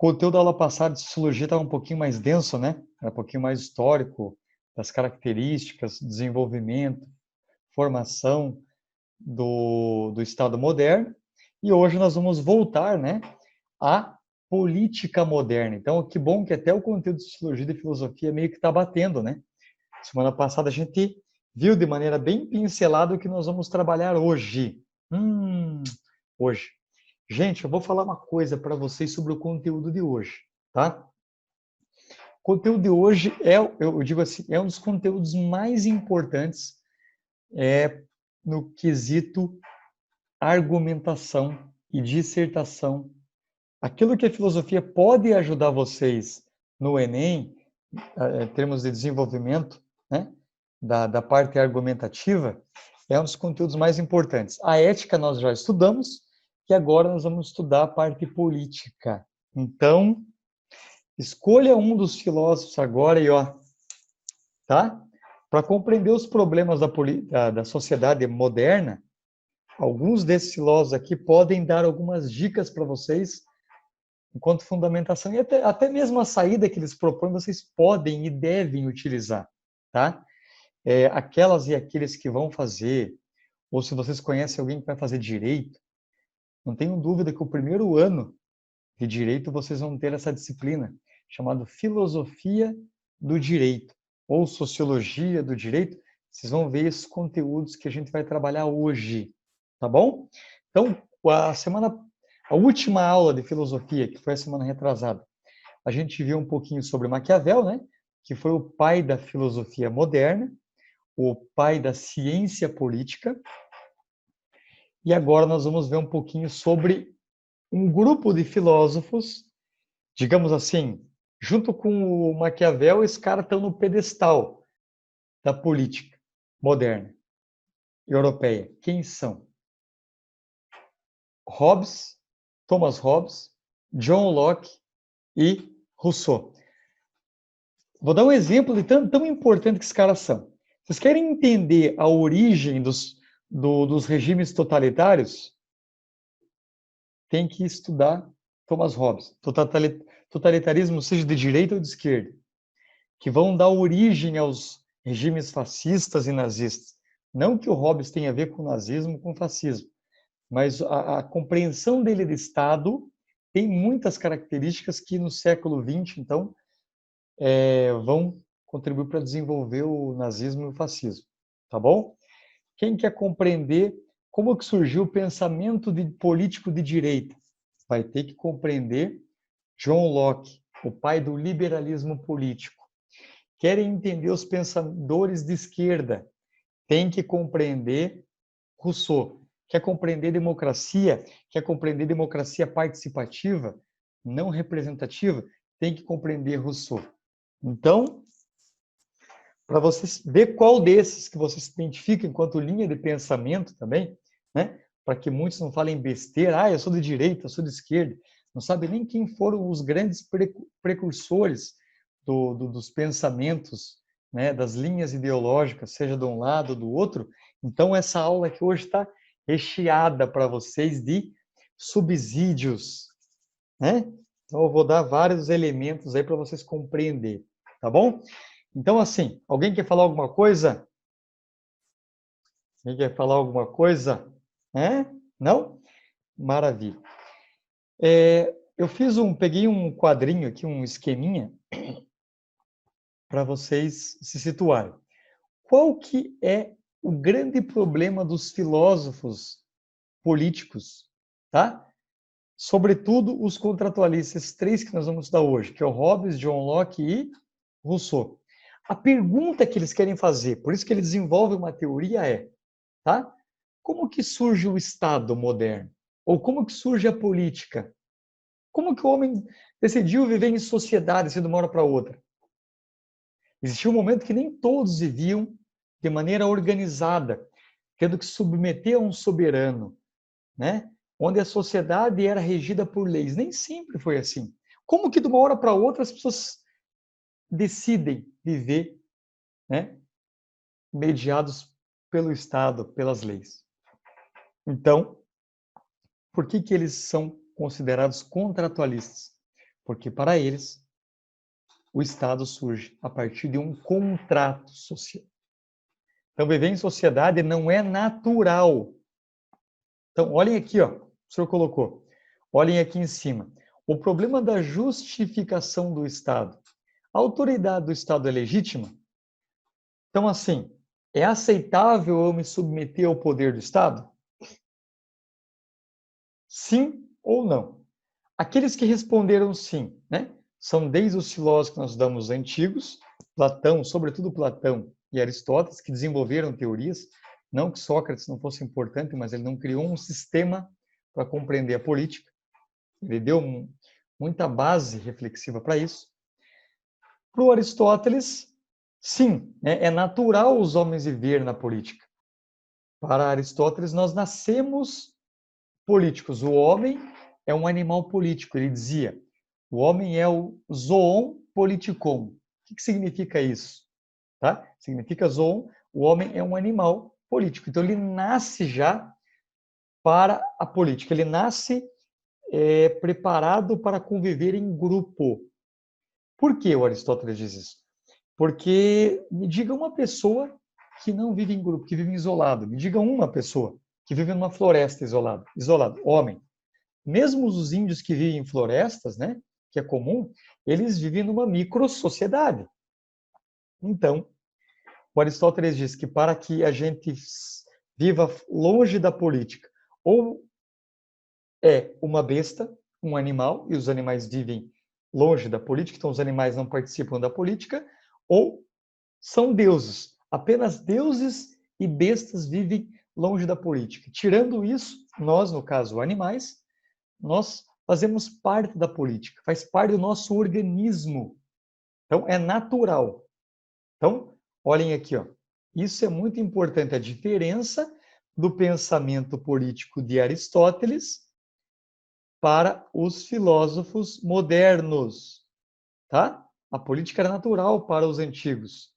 conteúdo da aula passada de sociologia estava um pouquinho mais denso, né? Era um pouquinho mais histórico, das características, desenvolvimento, formação do Estado moderno. E hoje nós vamos voltar, né, à política moderna. Então, que bom que até o conteúdo de sociologia e filosofia meio que está batendo, né? Semana passada a gente viu de maneira bem pincelada o que nós vamos trabalhar hoje. Hoje. Gente, eu vou falar uma coisa para vocês sobre o conteúdo de hoje, tá? O conteúdo de hoje eu digo assim, é um dos conteúdos mais importantes no quesito argumentação e dissertação. Aquilo que a filosofia pode ajudar vocês no Enem, em termos de desenvolvimento, né, da parte argumentativa, é um dos conteúdos mais importantes. A ética nós já estudamos, e agora nós vamos estudar a parte política. Então, escolha um dos filósofos agora e ó, tá? Para compreender os problemas da sociedade moderna, alguns desses filósofos aqui podem dar algumas dicas para vocês enquanto fundamentação e até mesmo a saída que eles propõem, vocês podem e devem utilizar, tá? Aquelas e aqueles que vão fazer, ou se vocês conhecem alguém que vai fazer direito, não tenham dúvida que o primeiro ano de direito vocês vão ter essa disciplina chamada filosofia do direito ou sociologia do direito. Vocês vão ver esses conteúdos que a gente vai trabalhar hoje, tá bom? Então, a última aula de filosofia, que foi a semana retrasada, a gente viu um pouquinho sobre Maquiavel, né? Que foi o pai da filosofia moderna, o pai da ciência política. E agora nós vamos ver um pouquinho sobre um grupo de filósofos, digamos assim, junto com o Maquiavel, esses caras estão no pedestal da política moderna europeia. Quem são? Hobbes, Thomas Hobbes, John Locke e Rousseau. Vou dar um exemplo de tão importante que esses caras são. Vocês querem entender a origem dos regimes totalitários? Tem que estudar Thomas Hobbes. Totalitarismo, seja de direita ou de esquerda, que vão dar origem aos regimes fascistas e nazistas. Não que o Hobbes tenha a ver com o nazismo, com o fascismo, mas a compreensão dele de Estado tem muitas características que no século XX, então, vão contribuir para desenvolver o nazismo e o fascismo, tá bom? Quem quer compreender como que surgiu o pensamento político de direita, vai ter que compreender John Locke, o pai do liberalismo político. Querem entender os pensadores de esquerda, tem que compreender Rousseau. Quer compreender democracia? Quer compreender democracia participativa, não representativa? Tem que compreender Rousseau. Então, para vocês ver qual desses que vocês identificam enquanto linha de pensamento também, né? Para que muitos não falem besteira, eu sou de direita, eu sou de esquerda, não sabe nem quem foram os grandes precursores dos pensamentos, né? Das linhas ideológicas, seja de um lado ou do outro. Então, essa aula aqui hoje está recheada para vocês de subsídios, né? Então, eu vou dar vários elementos aí para vocês compreenderem, tá bom? Então, assim, alguém quer falar alguma coisa? Alguém quer falar alguma coisa? Não? Maravilha. Eu peguei um quadrinho aqui, um esqueminha, para vocês se situarem. Qual que é o grande problema dos filósofos políticos, tá? Sobretudo os contratualistas, esses três que nós vamos estudar hoje, que é o Hobbes, John Locke e Rousseau. A pergunta que eles querem fazer, por isso que eles desenvolvem uma teoria tá? Como que surge o Estado moderno? Ou como que surge a política? Como que o homem decidiu viver em sociedade, de uma hora para outra? Existiu um momento que nem todos viviam de maneira organizada, tendo que submeter a um soberano, né? Onde a sociedade era regida por leis. Nem sempre foi assim. Como que de uma hora para outra as pessoas decidem viver, né? Mediados pelo Estado, pelas leis? Então, por que eles são considerados contratualistas? Porque para eles, o Estado surge a partir de um contrato social. Então, viver em sociedade não é natural. Então, olhem aqui, ó, o senhor colocou. Olhem aqui em cima. O problema da justificação do Estado. A autoridade do Estado é legítima? Então, assim, é aceitável eu me submeter ao poder do Estado? Sim ou não? Aqueles que responderam sim, né? São desde os filósofos que nós damos antigos, Platão, sobretudo Platão e Aristóteles, que desenvolveram teorias. Não que Sócrates não fosse importante, mas ele não criou um sistema para compreender a política. Ele deu muita base reflexiva para isso. Para o Aristóteles, sim, né, é natural os homens viver na política. Para Aristóteles, nós nascemos políticos. O homem é um animal político, ele dizia. O homem é o zoon politikon. O que significa isso? Tá? Significa zoon, o homem é um animal político. Então, ele nasce já para a política. Ele nasce preparado para conviver em grupo. Por que o Aristóteles diz isso? Porque me diga uma pessoa que não vive em grupo, que vive isolado. Me diga uma pessoa que vive numa floresta isolado, homem. Mesmo os índios que vivem em florestas, né, que é comum, eles vivem numa micro-sociedade. Então, o Aristóteles diz que para que a gente viva longe da política, ou é uma besta, um animal, e os animais vivem longe da política, então os animais não participam da política, ou são deuses. Apenas deuses e bestas vivem longe da política. Tirando isso, nós, no caso, animais, nós fazemos parte da política, faz parte do nosso organismo. Então, é natural. Então, olhem aqui, ó. Isso é muito importante, a diferença do pensamento político de Aristóteles para os filósofos modernos, tá? A política era natural para os antigos.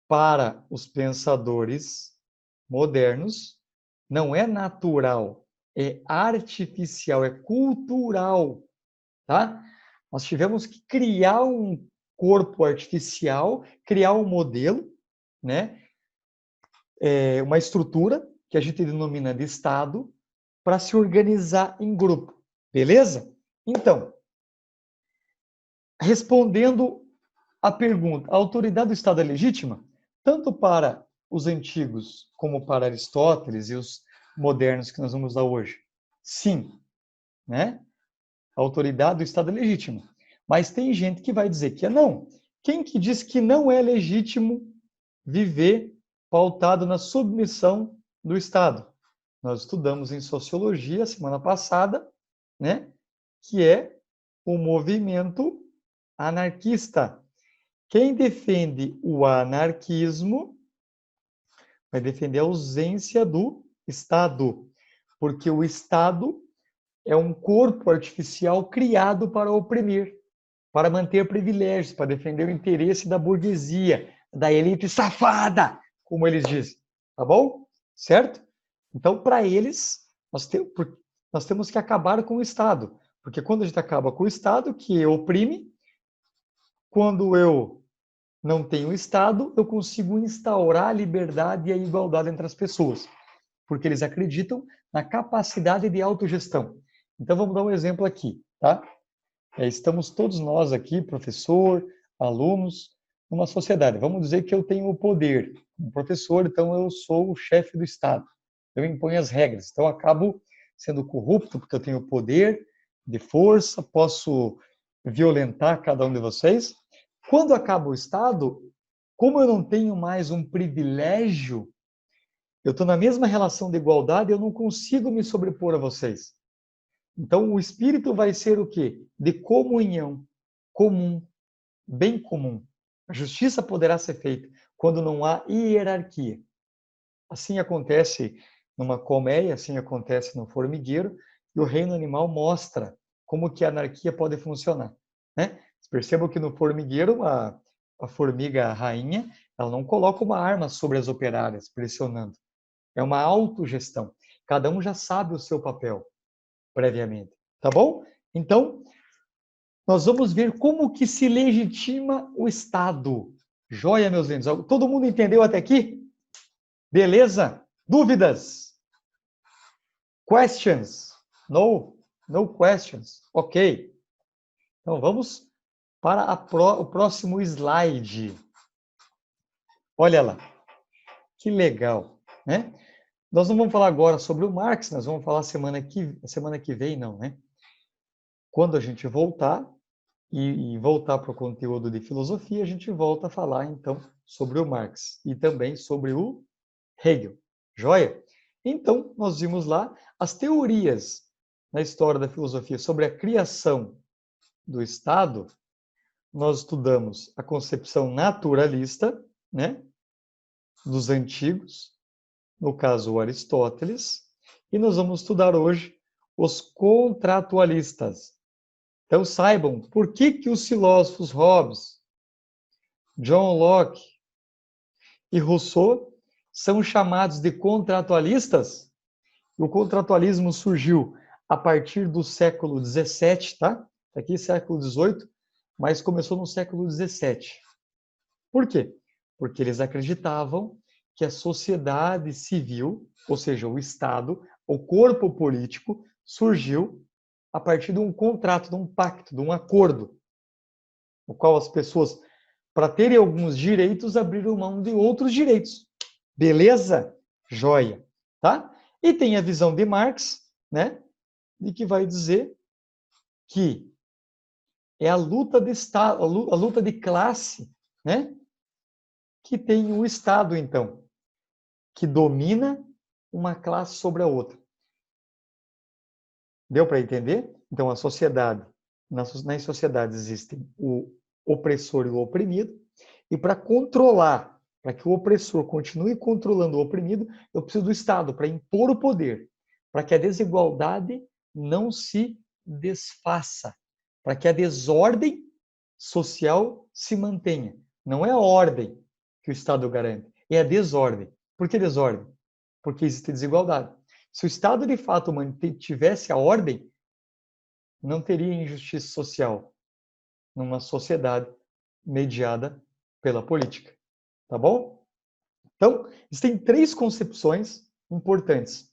Para os pensadores modernos, não é natural, é artificial, é cultural, tá? Nós tivemos que criar um corpo artificial, criar um modelo, né? Uma estrutura que a gente denomina de Estado para se organizar em grupo, beleza? Então, respondendo à pergunta, a autoridade do Estado é legítima? Tanto para os antigos como para Aristóteles e os modernos que nós vamos dar hoje? Sim, né? A autoridade do Estado é legítima. Mas tem gente que vai dizer que é não. Quem que diz que não é legítimo viver pautado na submissão do Estado? Nós estudamos em sociologia semana passada, né? Que é o movimento anarquista. Quem defende o anarquismo vai defender a ausência do Estado, porque o Estado é um corpo artificial criado para oprimir, para manter privilégios, para defender o interesse da burguesia, da elite safada, como eles dizem. Tá bom? Certo? Então, para eles, nós temos que acabar com o Estado, porque quando a gente acaba com o Estado, que oprime, quando eu não tenho Estado, eu consigo instaurar a liberdade e a igualdade entre as pessoas, porque eles acreditam na capacidade de autogestão. Então, vamos dar um exemplo aqui, tá? Estamos todos nós aqui, professor, alunos, numa sociedade. Vamos dizer que eu tenho o poder como professor, então eu sou o chefe do Estado. Eu imponho as regras, então eu acabo sendo corrupto porque eu tenho poder de força, posso violentar cada um de vocês. Quando acaba o Estado, como eu não tenho mais um privilégio, eu estou na mesma relação de igualdade, eu não consigo me sobrepor a vocês. Então, o espírito vai ser o quê? De comunhão, comum, bem comum. A justiça poderá ser feita quando não há hierarquia. Assim acontece numa colmeia, assim acontece no formigueiro, e o reino animal mostra como que a anarquia pode funcionar. Né? Percebam que no formigueiro, a formiga rainha, ela não coloca uma arma sobre as operárias, pressionando. É uma autogestão. Cada um já sabe o seu papel previamente. Tá bom? Então, nós vamos ver como que se legitima o Estado. Joia, meus lindos. Todo mundo entendeu até aqui? Beleza? Dúvidas? Questions? No? No questions? Ok. Então, vamos para o próximo slide. Olha lá. Que legal, né? Nós não vamos falar agora sobre o Marx, nós vamos falar semana que vem, não, né? Quando a gente voltar e voltar para o conteúdo de filosofia, a gente volta a falar, então, sobre o Marx e também sobre o Hegel. Joia? Então, nós vimos lá as teorias na história da filosofia sobre a criação do Estado. Nós estudamos a concepção naturalista, né, dos antigos, no caso o Aristóteles, e nós vamos estudar hoje os contratualistas. Então saibam por que os filósofos Hobbes, John Locke e Rousseau são chamados de contratualistas. O contratualismo surgiu a partir do século XVII, tá? Aqui século XVIII, mas começou no século XVII. Por quê? Porque eles acreditavam que a sociedade civil, ou seja, o Estado, o corpo político, surgiu a partir de um contrato, de um pacto, de um acordo, no qual as pessoas, para terem alguns direitos, abriram mão de outros direitos. Beleza? Joia. Tá? E tem a visão de Marx, né, de que vai dizer que é a luta de Estado, a luta de classe, né, que tem o Estado, então, que domina uma classe sobre a outra. Deu para entender? Então, a sociedade, nas sociedades existem o opressor e o oprimido, e para controlar, para que o opressor continue controlando o oprimido, eu preciso do Estado para impor o poder, para que a desigualdade não se desfaça, para que a desordem social se mantenha. Não é a ordem que o Estado garante, é a desordem. Por que desordem? Porque existe desigualdade. Se o Estado de fato mantivesse a ordem, não teria injustiça social numa sociedade mediada pela política. Tá bom? Então, existem três concepções importantes,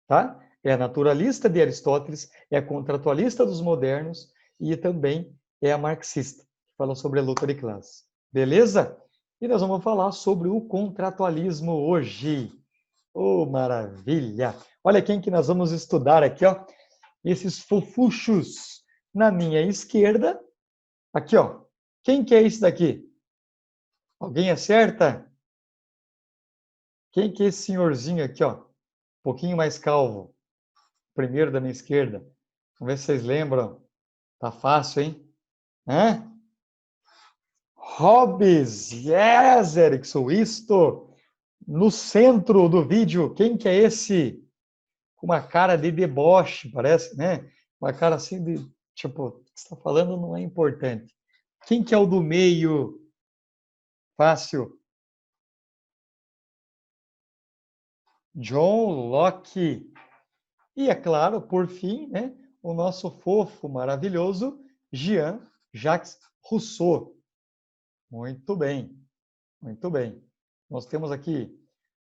tá? É a naturalista de Aristóteles, é a contratualista dos modernos e também é a marxista, que fala sobre a luta de classes. Beleza? E nós vamos falar sobre o contratualismo hoje. Oh, maravilha! Olha quem que nós vamos estudar aqui, ó. Esses fofuchos na minha esquerda. Aqui, ó. Quem que é esse daqui? Alguém acerta? Quem que é esse senhorzinho aqui, ó? Um pouquinho mais calvo. Primeiro da minha esquerda. Vamos ver se vocês lembram. Tá fácil, hein? Hã? Hobbes! Yes, Erickson! Isto! No centro do vídeo, quem que é esse? Com uma cara de deboche, parece, né? Uma cara assim de, tipo, o que você está falando não é importante. Quem que é o do meio? Fácil. John Locke. E, é claro, por fim, né, o nosso fofo, maravilhoso Jean-Jacques Rousseau. Muito bem, muito bem. Nós temos aqui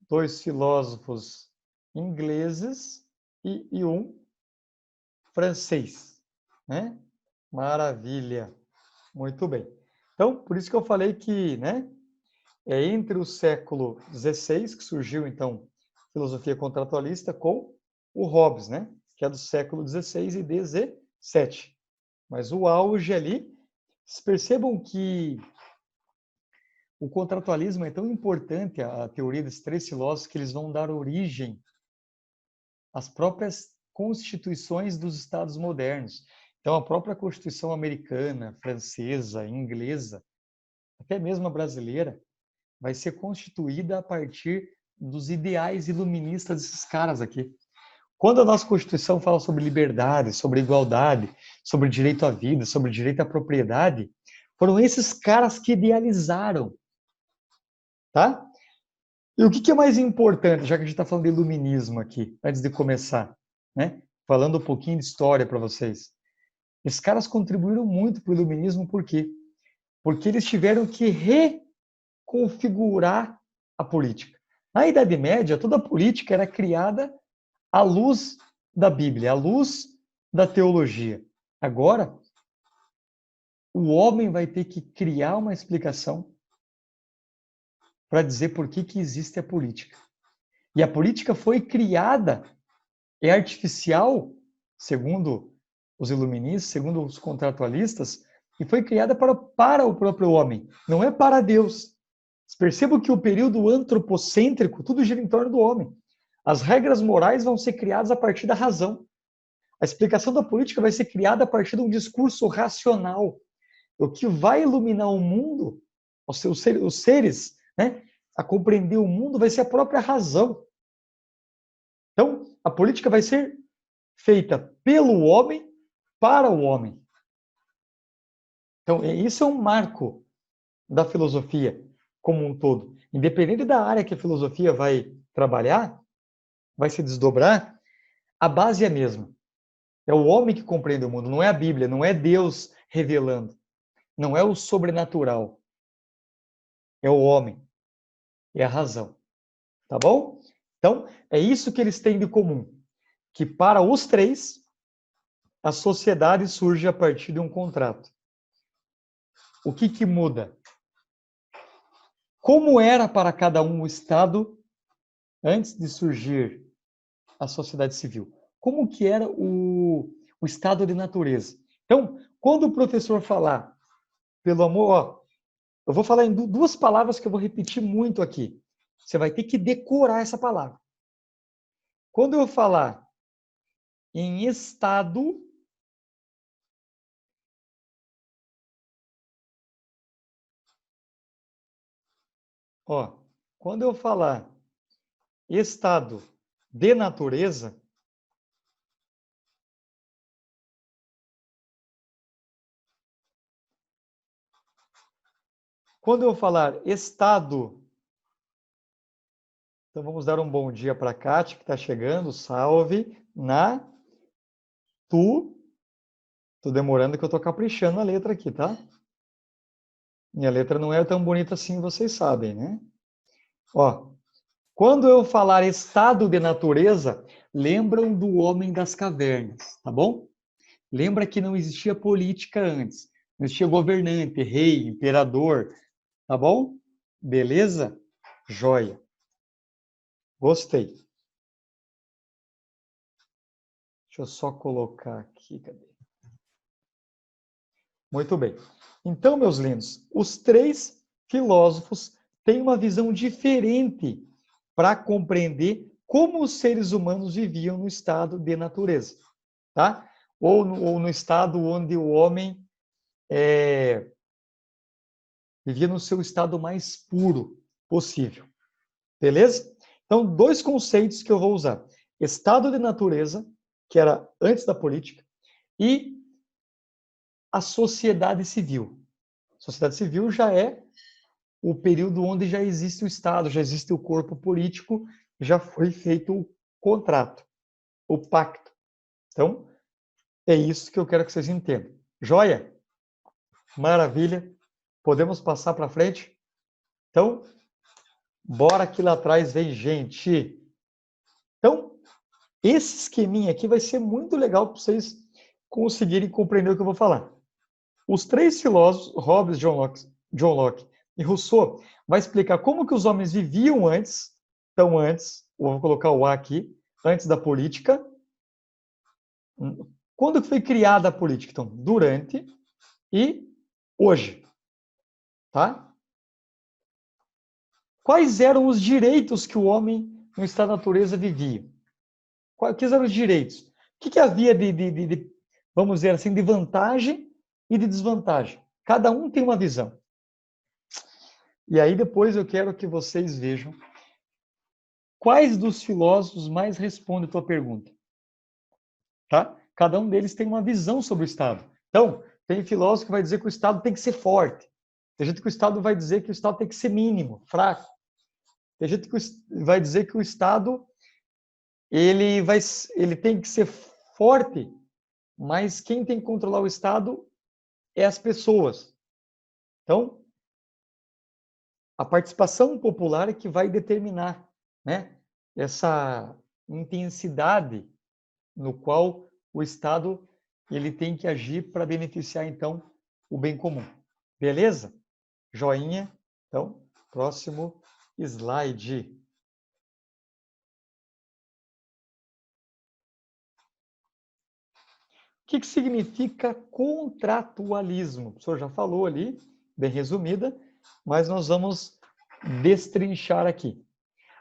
dois filósofos ingleses e um francês, né? Maravilha. Muito bem. Então, por isso que eu falei que, né, é entre o século XVI que surgiu, então, a filosofia contratualista com o Hobbes, né, que é do século XVI e XVII. Mas o auge ali, vocês percebam que o contratualismo é tão importante, a teoria desses três filósofos, que eles vão dar origem às próprias constituições dos Estados modernos. Então, a própria Constituição americana, francesa, inglesa, até mesmo a brasileira, vai ser constituída a partir dos ideais iluministas desses caras aqui. Quando a nossa Constituição fala sobre liberdade, sobre igualdade, sobre direito à vida, sobre direito à propriedade, foram esses caras que idealizaram, tá? E o que é mais importante, já que a gente está falando de iluminismo aqui, antes de começar, né? Falando um pouquinho de história para vocês. Esses caras contribuíram muito para o iluminismo, por quê? Porque eles tiveram que reconfigurar a política. Na Idade Média, toda a política era criada à luz da Bíblia, à luz da teologia. Agora, o homem vai ter que criar uma explicação para dizer por que existe a política. E a política foi criada, é artificial, segundo os iluministas, segundo os contratualistas, e foi criada para o próprio homem, não é para Deus. Perceba que o período antropocêntrico, tudo gira em torno do homem. As regras morais vão ser criadas a partir da razão. A explicação da política vai ser criada a partir de um discurso racional. O que vai iluminar o mundo, os seres, né, a compreender o mundo, vai ser a própria razão. Então, a política vai ser feita pelo homem para o homem. Então, isso é um marco da filosofia como um todo. Independente da área que a filosofia vai trabalhar, vai se desdobrar, a base é a mesma. É o homem que compreende o mundo, não é a Bíblia, não é Deus revelando, não é o sobrenatural. É o homem, é a razão. Tá bom? Então, é isso que eles têm de comum, que para os três, a sociedade surge a partir de um contrato. O que muda? Como era para cada um o Estado antes de surgir a sociedade civil? Como que era o estado de natureza? Então, quando o professor falar, pelo amor, ó, eu vou falar em duas palavras que eu vou repetir muito aqui. Você vai ter que decorar essa palavra. Quando eu falar em estado, ó, quando eu falar estado de natureza, quando eu falar estado, então vamos dar um bom dia para a Kátia, que está chegando, salve, na tu, tô demorando que eu tô caprichando a letra aqui, tá? Minha letra não é tão bonita assim, vocês sabem, né? Ó, quando eu falar estado de natureza, lembram do homem das cavernas, tá bom? Lembra que não existia política antes. Não existia governante, rei, imperador, tá bom? Beleza? Joia. Gostei. Deixa eu só colocar aqui, cadê? Muito bem. Então, meus lindos, os três filósofos têm uma visão diferente para compreender como os seres humanos viviam no estado de natureza, tá? Ou no estado onde o homem vivia no seu estado mais puro possível. Beleza? Então, dois conceitos que eu vou usar. Estado de natureza, que era antes da política, e a sociedade civil. A sociedade civil já é o período onde já existe o Estado, já existe o corpo político, já foi feito o contrato, o pacto. Então, é isso que eu quero que vocês entendam. Joia? Maravilha. Podemos passar para frente? Então, bora que lá atrás vem gente. Então, esse esqueminha aqui vai ser muito legal para vocês conseguirem compreender o que eu vou falar. Os três filósofos, Hobbes, John Locke e Rousseau, vai explicar como que os homens viviam antes, então antes, vou colocar o A aqui, antes da política. Quando foi criada a política? Então, durante e hoje, tá? Quais eram os direitos que o homem no estado da natureza vivia? Quais eram os direitos? O que havia vamos dizer assim, de vantagem e de desvantagem? Cada um tem uma visão. E aí depois eu quero que vocês vejam quais dos filósofos mais respondem a tua pergunta. Tá? Cada um deles tem uma visão sobre o Estado. Então, tem filósofo que vai dizer que o Estado tem que ser forte. Tem gente que o Estado vai dizer que o Estado tem que ser mínimo, fraco. Tem gente que vai dizer que o Estado ele tem que ser forte mas quem tem que controlar o Estado é as pessoas. Então, a participação popular é que vai determinar, né, essa intensidade no qual o Estado ele tem que agir para beneficiar, então, o bem comum. Beleza? Joinha. Então, próximo slide. O que significa contratualismo? O professor já falou ali, bem resumida, mas nós vamos destrinchar aqui.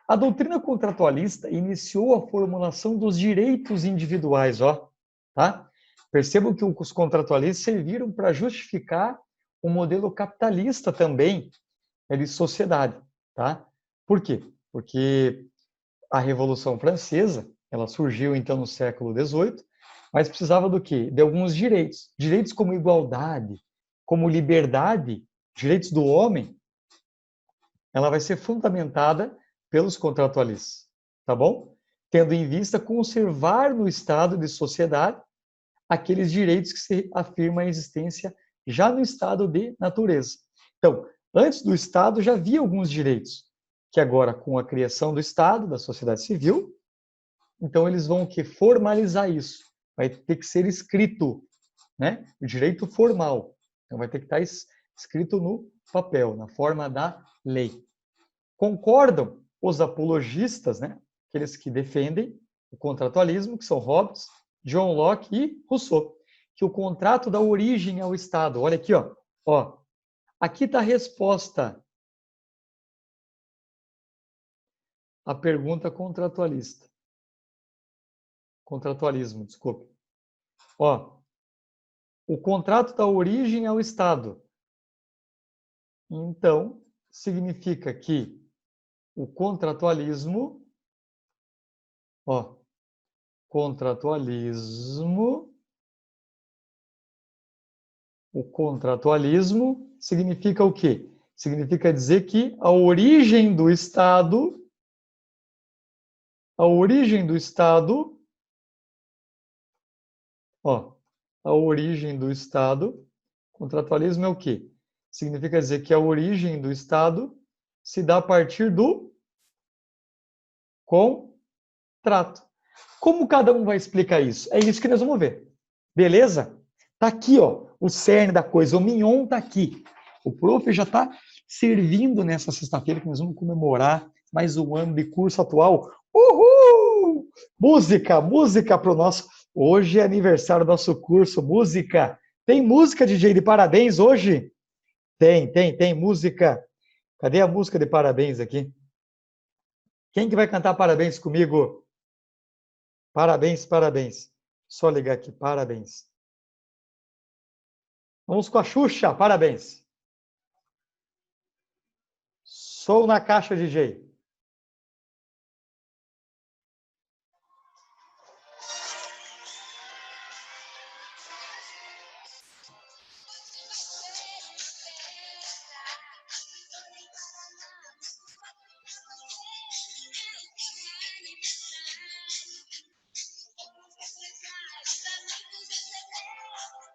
A doutrina contratualista iniciou a formulação dos direitos individuais, ó, tá? Percebam que os contratualistas serviram para justificar o modelo capitalista também de sociedade, tá? Por quê? Porque a Revolução Francesa, ela surgiu então no século XVIII, mas precisava do quê? De alguns direitos. Direitos como igualdade, como liberdade, direitos do homem, ela vai ser fundamentada pelos contratualistas, tá bom? Tendo em vista conservar no estado de sociedade aqueles direitos que se afirma a existência já no estado de natureza. Então, antes do Estado já havia alguns direitos, que agora com a criação do Estado, da sociedade civil, então eles vão que formalizar isso. Vai ter que ser escrito, né? O direito formal. Então vai ter que estar escrito no papel, na forma da lei. Concordam os apologistas, né? Aqueles que defendem o contratualismo, que são Hobbes, John Locke e Rousseau, que o contrato dá origem ao Estado. Olha aqui, ó. Ó, aqui está a resposta à pergunta contratualista. Contratualismo, desculpe. Ó, o contrato dá origem ao Estado. Então, significa que o contratualismo, ó, contratualismo, o contratualismo significa o quê? Significa dizer que a origem do Estado, ó, a origem do Estado, contratualismo é o quê? Significa dizer que a origem do Estado se dá a partir do contrato. Como cada um vai explicar isso? É isso que nós vamos ver. Beleza? Tá aqui, ó, o cerne da coisa. O mignon tá aqui. O prof já tá servindo nessa sexta-feira que nós vamos comemorar mais um ano de curso atual. Uhul! Música, música pro nosso. Hoje é aniversário do nosso curso. Música. Tem música, DJ, de parabéns hoje? Tem música. Cadê a música de parabéns aqui? Quem que vai cantar parabéns comigo? Parabéns, parabéns. Só ligar aqui, parabéns. Vamos com a Xuxa, parabéns. Sou na caixa, DJ.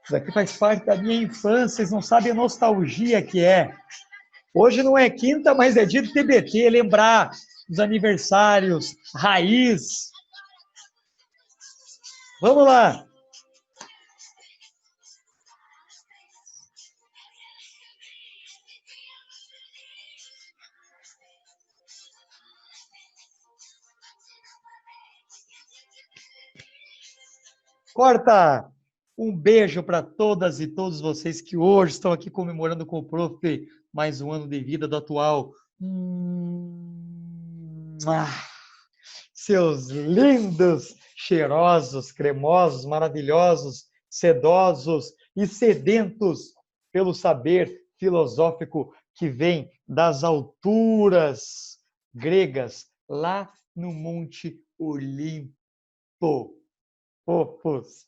Isso aqui faz parte da minha infância, vocês não sabem a nostalgia que é. Hoje não é quinta, mas é dia do TBT, lembrar dos aniversários, raiz. Vamos lá. Corta! Um beijo para todas e todos vocês que hoje estão aqui comemorando com o prof. Mais um ano de vida do atual. Seus lindos, cheirosos, cremosos, maravilhosos, sedosos e sedentos pelo saber filosófico que vem das alturas gregas, lá no Monte Olimpo. Fofos.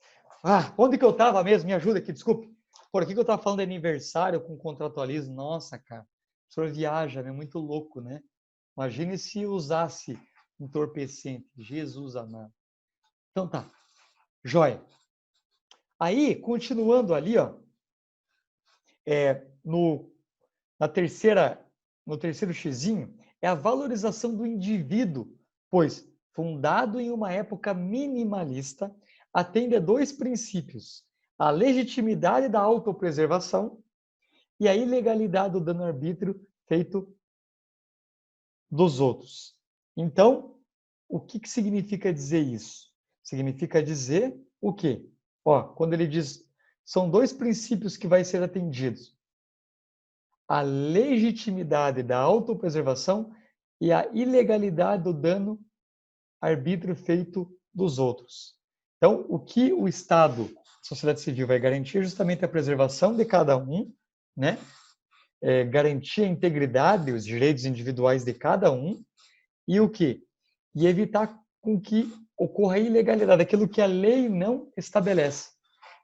Onde que eu estava mesmo? Me ajuda aqui, desculpe. Por aqui que eu estava falando de aniversário com contratualismo. Nossa, cara, o senhor viaja, né? Muito louco, né? Imagine se usasse entorpecente. Jesus amado. Então tá, joia. Aí, continuando ali, ó, no terceiro xizinho, é a valorização do indivíduo, pois, fundado em uma época minimalista, atende a dois princípios: a legitimidade da autopreservação e a ilegalidade do dano-arbítrio feito dos outros. Então, o que significa dizer isso? Significa dizer o quê? Ó, quando ele diz, são dois princípios que vai ser atendidos: a legitimidade da autopreservação e a ilegalidade do dano-arbítrio feito dos outros. Então, o que o Estado, a sociedade civil, vai garantir é justamente a preservação de cada um, né? Garantir a integridade, os direitos individuais de cada um, e o quê? E evitar com que ocorra a ilegalidade, aquilo que a lei não estabelece.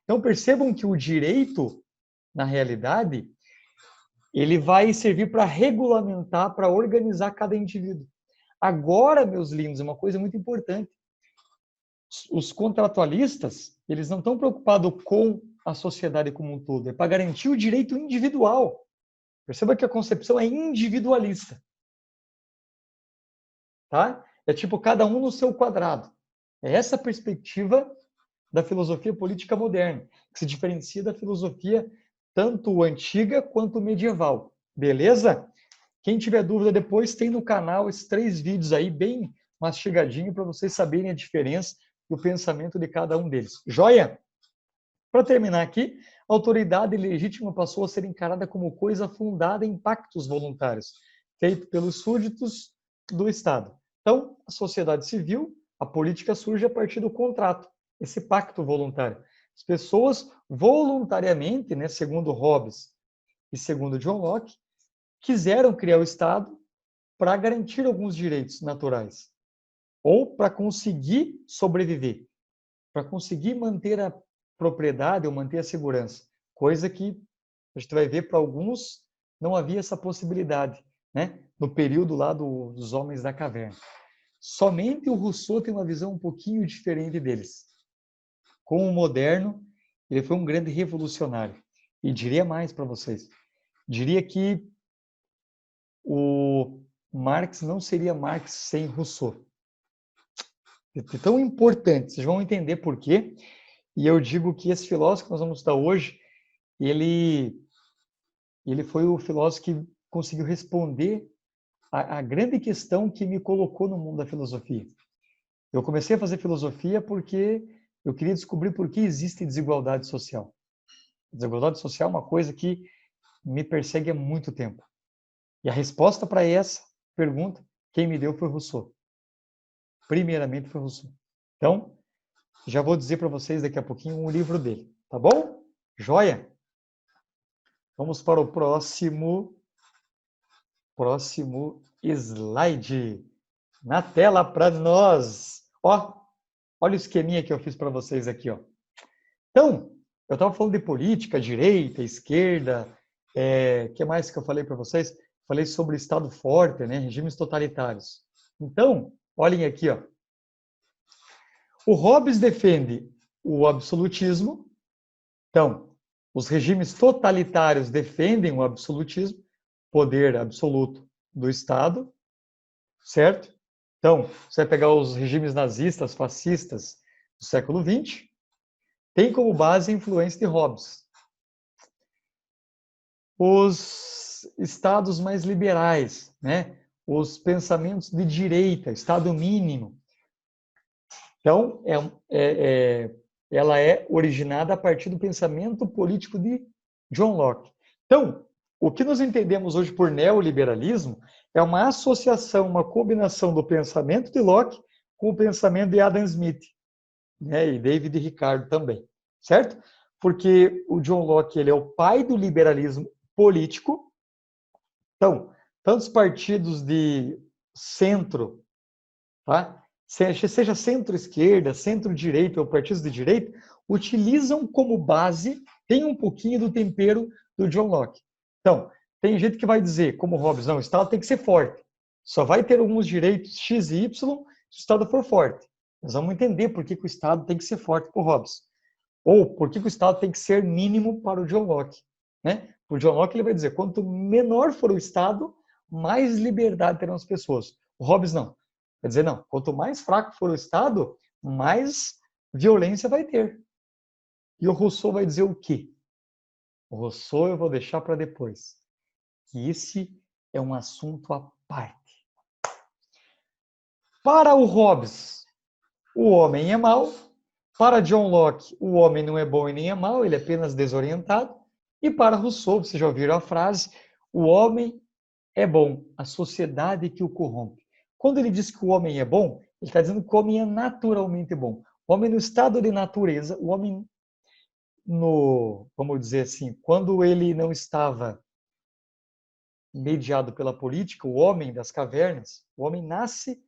Então, percebam que o direito, na realidade, ele vai servir para regulamentar, para organizar cada indivíduo. Agora, meus lindos, uma coisa muito importante. Os contratualistas, eles não estão preocupados com a sociedade como um todo, é para garantir o direito individual. Perceba que a concepção é individualista. Tá? É tipo cada um no seu quadrado. É essa a perspectiva da filosofia política moderna, que se diferencia da filosofia tanto antiga quanto medieval. Beleza? Quem tiver dúvida depois, tem no canal esses 3 vídeos aí, bem mastigadinho, para vocês saberem a diferença do pensamento de cada um deles. Joia? Para terminar aqui, a autoridade legítima passou a ser encarada como coisa fundada em pactos voluntários, feito pelos súditos do Estado. Então, a sociedade civil, a política surge a partir do contrato, esse pacto voluntário. As pessoas voluntariamente, né, segundo Hobbes e segundo John Locke, quiseram criar o Estado para garantir alguns direitos naturais, ou para conseguir sobreviver, para conseguir manter a propriedade ou manter a segurança, coisa que a gente vai ver para alguns não havia essa possibilidade, né? No período lá dos homens da caverna. Somente o Rousseau tem uma visão um pouquinho diferente deles. Com o moderno, ele foi um grande revolucionário. E diria mais para vocês. Diria que o Marx não seria Marx sem Rousseau. É tão importante, vocês vão entender por quê. E eu digo que esse filósofo que nós vamos estudar hoje, ele foi o filósofo que conseguiu responder a grande questão que me colocou no mundo da filosofia. Eu comecei a fazer filosofia porque eu queria descobrir por que existe desigualdade social. Desigualdade social é uma coisa que me persegue há muito tempo. E a resposta para essa pergunta, quem me deu foi Rousseau. Primeiramente foi Rousseau. Então, já vou dizer para vocês daqui a pouquinho um livro dele, tá bom? Joia? Vamos para o próximo slide. Na tela para nós. Ó, olha o esqueminha que eu fiz para vocês aqui, ó. Então, eu estava falando de política, direita, esquerda, que mais que eu falei para vocês? Falei sobre Estado forte, né? Regimes totalitários. Então, olhem aqui, ó. O Hobbes defende o absolutismo. Então, os regimes totalitários defendem o absolutismo, poder absoluto do Estado, certo? Então, você vai pegar os regimes nazistas, fascistas do século XX, tem como base a influência de Hobbes. Os estados mais liberais, né? Os pensamentos de direita, Estado mínimo. Então, ela é originada a partir do pensamento político de John Locke. Então, o que nós entendemos hoje por neoliberalismo é uma associação, uma combinação do pensamento de Locke com o pensamento de Adam Smith, né, e David Ricardo também, certo? Porque o John Locke ele é o pai do liberalismo político. Então, tantos partidos de centro, tá? Seja centro-esquerda, centro-direita ou partidos de direita, utilizam como base, tem um pouquinho do tempero do John Locke. Então, tem gente que vai dizer, como Hobbes, não, o Estado tem que ser forte. Só vai ter alguns direitos X e Y se o Estado for forte. Nós vamos entender por que o Estado tem que ser forte por Hobbes. Ou por que o Estado tem que ser mínimo para o John Locke? Né? O John Locke ele vai dizer, quanto menor for o Estado, mais liberdade terão as pessoas. O Hobbes não. Vai dizer, não, quanto mais fraco for o Estado, mais violência vai ter. E o Rousseau vai dizer o quê? O Rousseau eu vou deixar para depois. Que esse é um assunto à parte. Para o Hobbes, o homem é mau. Para John Locke, o homem não é bom e nem é mau, ele é apenas desorientado. E para Rousseau, vocês já ouviram a frase, o homem é bom, a sociedade que o corrompe. Quando ele diz que o homem é bom, ele está dizendo que o homem é naturalmente bom. O homem no estado de natureza, o homem vamos dizer assim, quando ele não estava mediado pela política, o homem das cavernas, o homem nasce,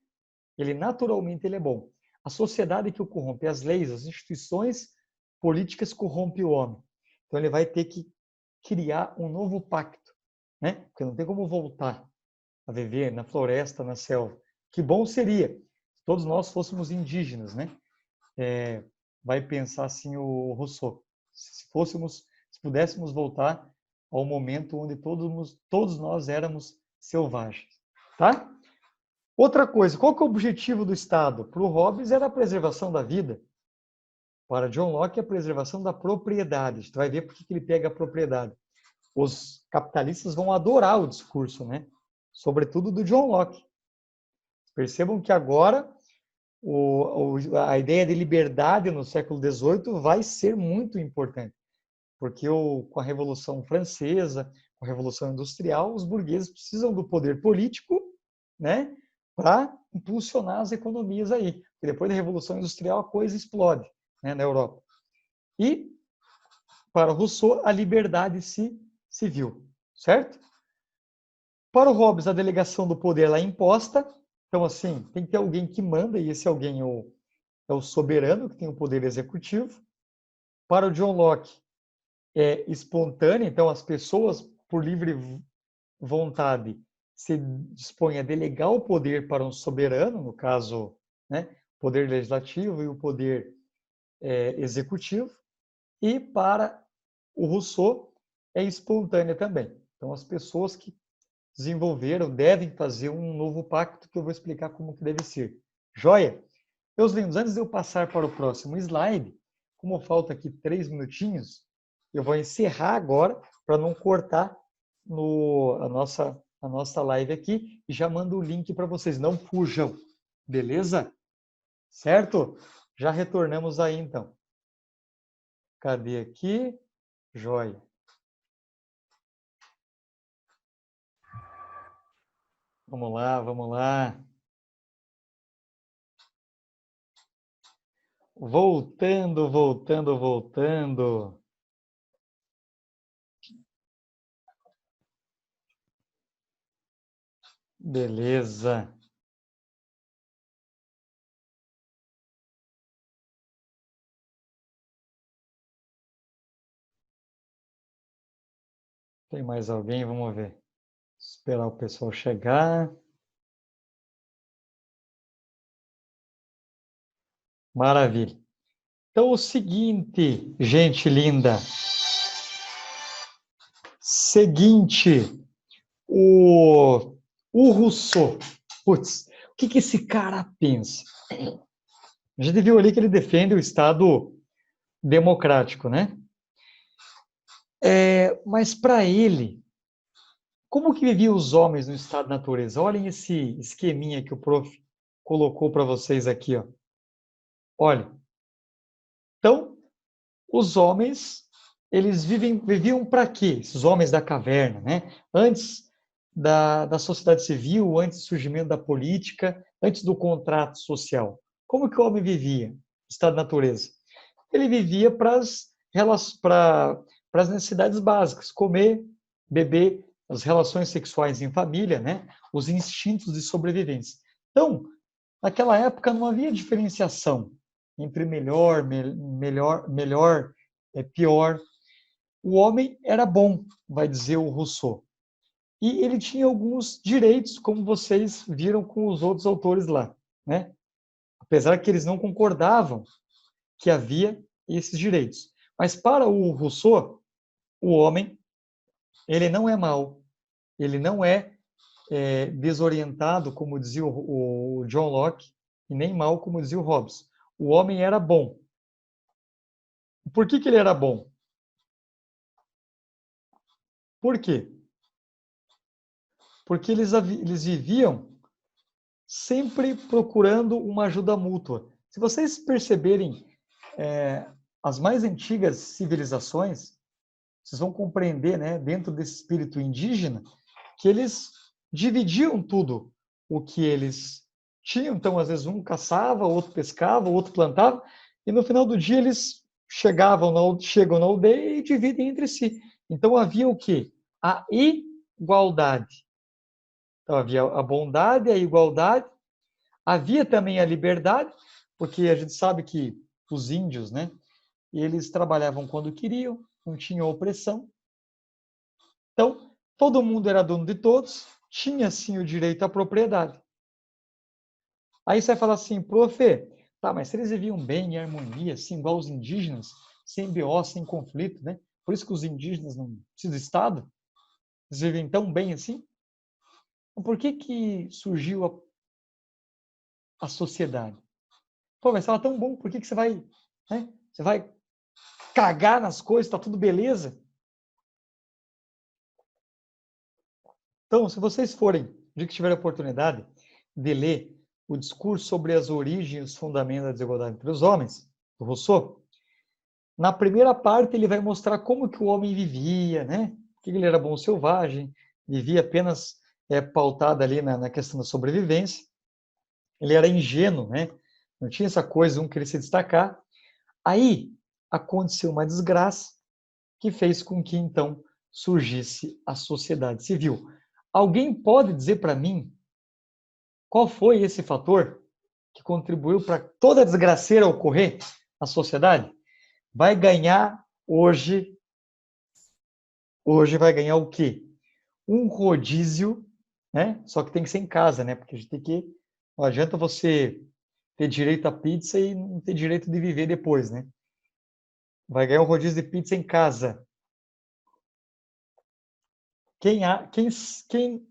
ele naturalmente ele é bom. A sociedade que o corrompe, as leis, as instituições políticas corrompem o homem. Então ele vai ter que criar um novo pacto, né? Porque não tem como voltar a viver na floresta, na selva. Que bom seria se todos nós fôssemos indígenas, né? Vai pensar assim o Rousseau. Se pudéssemos voltar ao momento onde todos nós éramos selvagens, tá? Outra coisa, qual que é o objetivo do Estado? Para o Hobbes era a preservação da vida. Para John Locke, a preservação da propriedade. Tu vai ver por que ele pega a propriedade. Os capitalistas vão adorar o discurso, né? Sobretudo do John Locke. Percebam que agora a ideia de liberdade no século XVIII vai ser muito importante, porque com a Revolução Francesa, com a Revolução Industrial, os burgueses precisam do poder político, né, para impulsionar as economias aí. Porque depois da Revolução Industrial a coisa explode, né, na Europa. E para Rousseau a liberdade civil, certo? Para o Hobbes a delegação do poder lá é imposta. Então, assim, tem que ter alguém que manda, e esse alguém é o soberano, que tem o poder executivo. Para o John Locke, é espontâneo, então as pessoas, por livre vontade, se dispõem a delegar o poder para um soberano, no caso, né, o poder legislativo e o poder executivo. E para o Rousseau, é espontânea também. Então, as pessoas que desenvolveram devem fazer um novo pacto que eu vou explicar como que deve ser. Joia? Meus lindos, antes de eu passar para o próximo slide, como falta aqui 3 minutinhos, eu vou encerrar agora para não cortar a nossa live aqui e já mando o link para vocês. Não fujam, beleza? Certo? Já retornamos aí então. Cadê aqui? Joia. Vamos lá, vamos lá. Voltando, voltando, voltando. Beleza. Tem mais alguém? Vamos ver. Esperar o pessoal chegar. Maravilha. Então, o seguinte, gente linda. Seguinte, o Rousseau. Putz, o que esse cara pensa? A gente viu ali que ele defende o Estado democrático, né? Mas para ele, como que viviam os homens no estado da natureza? Olhem esse esqueminha que o prof colocou para vocês aqui, ó. Olha. Então, os homens, eles viviam para quê? Esses homens da caverna, né? Antes da sociedade civil, antes do surgimento da política, antes do contrato social. Como que o homem vivia? Estado da natureza. Ele vivia para as necessidades básicas, comer, beber, as relações sexuais em família, né? Os instintos de sobrevivência. Então, naquela época não havia diferenciação entre melhor, pior. O homem era bom, vai dizer o Rousseau. E ele tinha alguns direitos, como vocês viram com os outros autores lá, né? Apesar que eles não concordavam que havia esses direitos. Mas para o Rousseau, o homem, ele não é mau, ele não é, desorientado, como dizia o John Locke, e nem mau, como dizia o Hobbes. O homem era bom. Por que ele era bom? Por quê? Porque eles viviam sempre procurando uma ajuda mútua. Se vocês perceberem, as mais antigas civilizações, vocês vão compreender, né, dentro desse espírito indígena, que eles dividiam tudo o que eles tinham. Então, às vezes, um caçava, outro pescava, outro plantava, e no final do dia eles chegam na aldeia e dividem entre si. Então, havia o quê? A igualdade. Então, havia a bondade, a igualdade, havia também a liberdade, porque a gente sabe que os índios, né, eles trabalhavam quando queriam, não tinham opressão. Então, todo mundo era dono de todos, tinha sim o direito à propriedade. Aí você vai falar assim, prof, tá, mas se eles viviam bem, em harmonia, assim, igual os indígenas, sem BO, sem conflito, né? Por isso que os indígenas não precisam do Estado, eles vivem tão bem assim. Então, por que que surgiu a sociedade? Pô, mas estava tão bom, por que que você vai, né? Você vai cagar nas coisas, tá tudo beleza? Então, se vocês forem, de que tiverem a oportunidade de ler o discurso sobre as origens e os fundamentos da desigualdade entre os homens, do Rousseau, na primeira parte ele vai mostrar como que o homem vivia, né? Que ele era bom selvagem, vivia apenas pautado ali na questão da sobrevivência. Ele era ingênuo, né? Não tinha essa coisa, um querer se destacar. Aí aconteceu uma desgraça que fez com que então surgisse a sociedade civil. Alguém pode dizer para mim qual foi esse fator que contribuiu para toda a desgraceira ocorrer na sociedade? Vai ganhar hoje vai ganhar o quê? Um rodízio, né? Só que tem que ser em casa, né? Porque a gente tem que, não adianta você ter direito à pizza e não ter direito de viver depois, né? Vai ganhar um rodízio de pizza em casa. Quem tem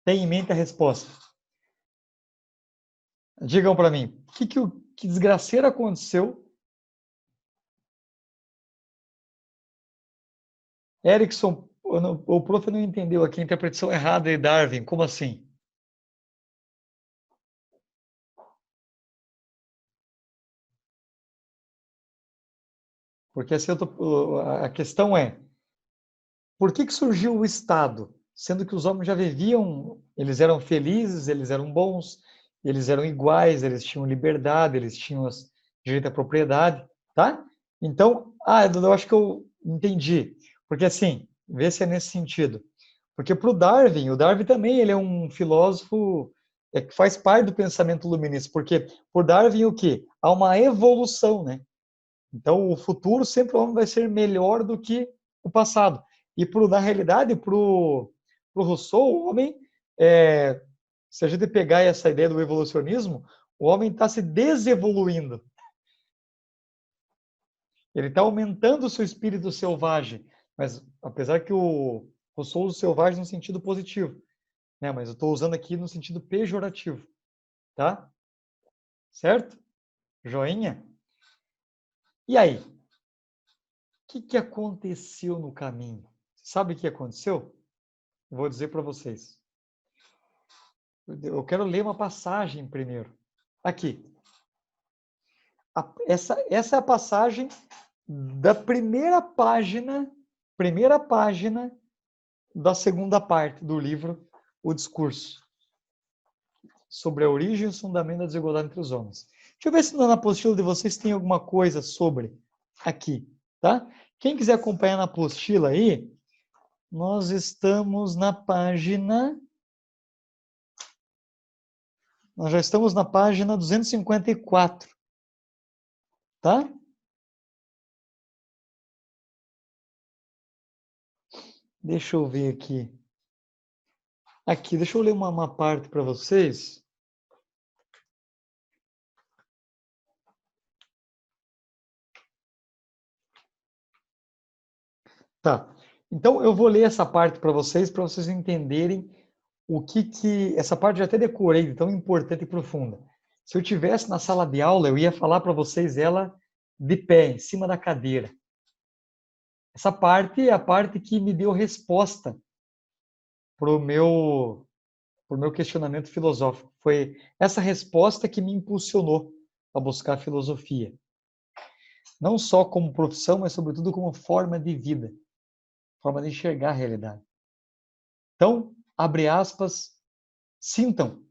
em mente a resposta? Digam para mim, que desgraceira aconteceu? Erickson, o prof não entendeu aqui a interpretação errada de Darwin. Como assim? Porque assim, a questão é, por que surgiu o Estado? Sendo que os homens já viviam, eles eram felizes, eles eram bons, eles eram iguais, eles tinham liberdade, eles tinham direito à propriedade, tá? Então, eu acho que eu entendi. Porque assim, vê se é nesse sentido. Porque para o Darwin também ele é um filósofo que faz parte do pensamento iluminista. Porque por Darwin o quê? Há uma evolução, né? Então, o futuro sempre o homem vai ser melhor do que o passado. E, na realidade, para o Rousseau, o homem, se a gente pegar essa ideia do evolucionismo, o homem está se desevoluindo. Ele está aumentando o seu espírito selvagem. Mas, apesar que o Rousseau usa o selvagem no sentido positivo, né? Mas eu estou usando aqui no sentido pejorativo, tá? Certo? Joinha? E aí? O que aconteceu no caminho? Sabe o que aconteceu? Vou dizer para vocês. Eu quero ler uma passagem primeiro. Aqui. Essa é a passagem da primeira página da segunda parte do livro, O Discurso, sobre a origem e o fundamento da desigualdade entre os homens. Deixa eu ver se na apostila de vocês tem alguma coisa sobre aqui, tá? Quem quiser acompanhar na apostila aí, nós estamos na página. Nós já estamos na página 254, tá? Deixa eu ver aqui. Aqui, deixa eu ler uma parte para vocês. Tá. Então, eu vou ler essa parte para vocês entenderem o que essa parte eu já até decorei, de tão importante e profunda. Se eu tivesse na sala de aula, eu ia falar para vocês ela de pé, em cima da cadeira. Essa parte é a parte que me deu resposta para o meu questionamento filosófico. Foi essa resposta que me impulsionou a buscar a filosofia. Não só como profissão, mas sobretudo como forma de vida, forma de enxergar a realidade. Então, abre aspas, sintam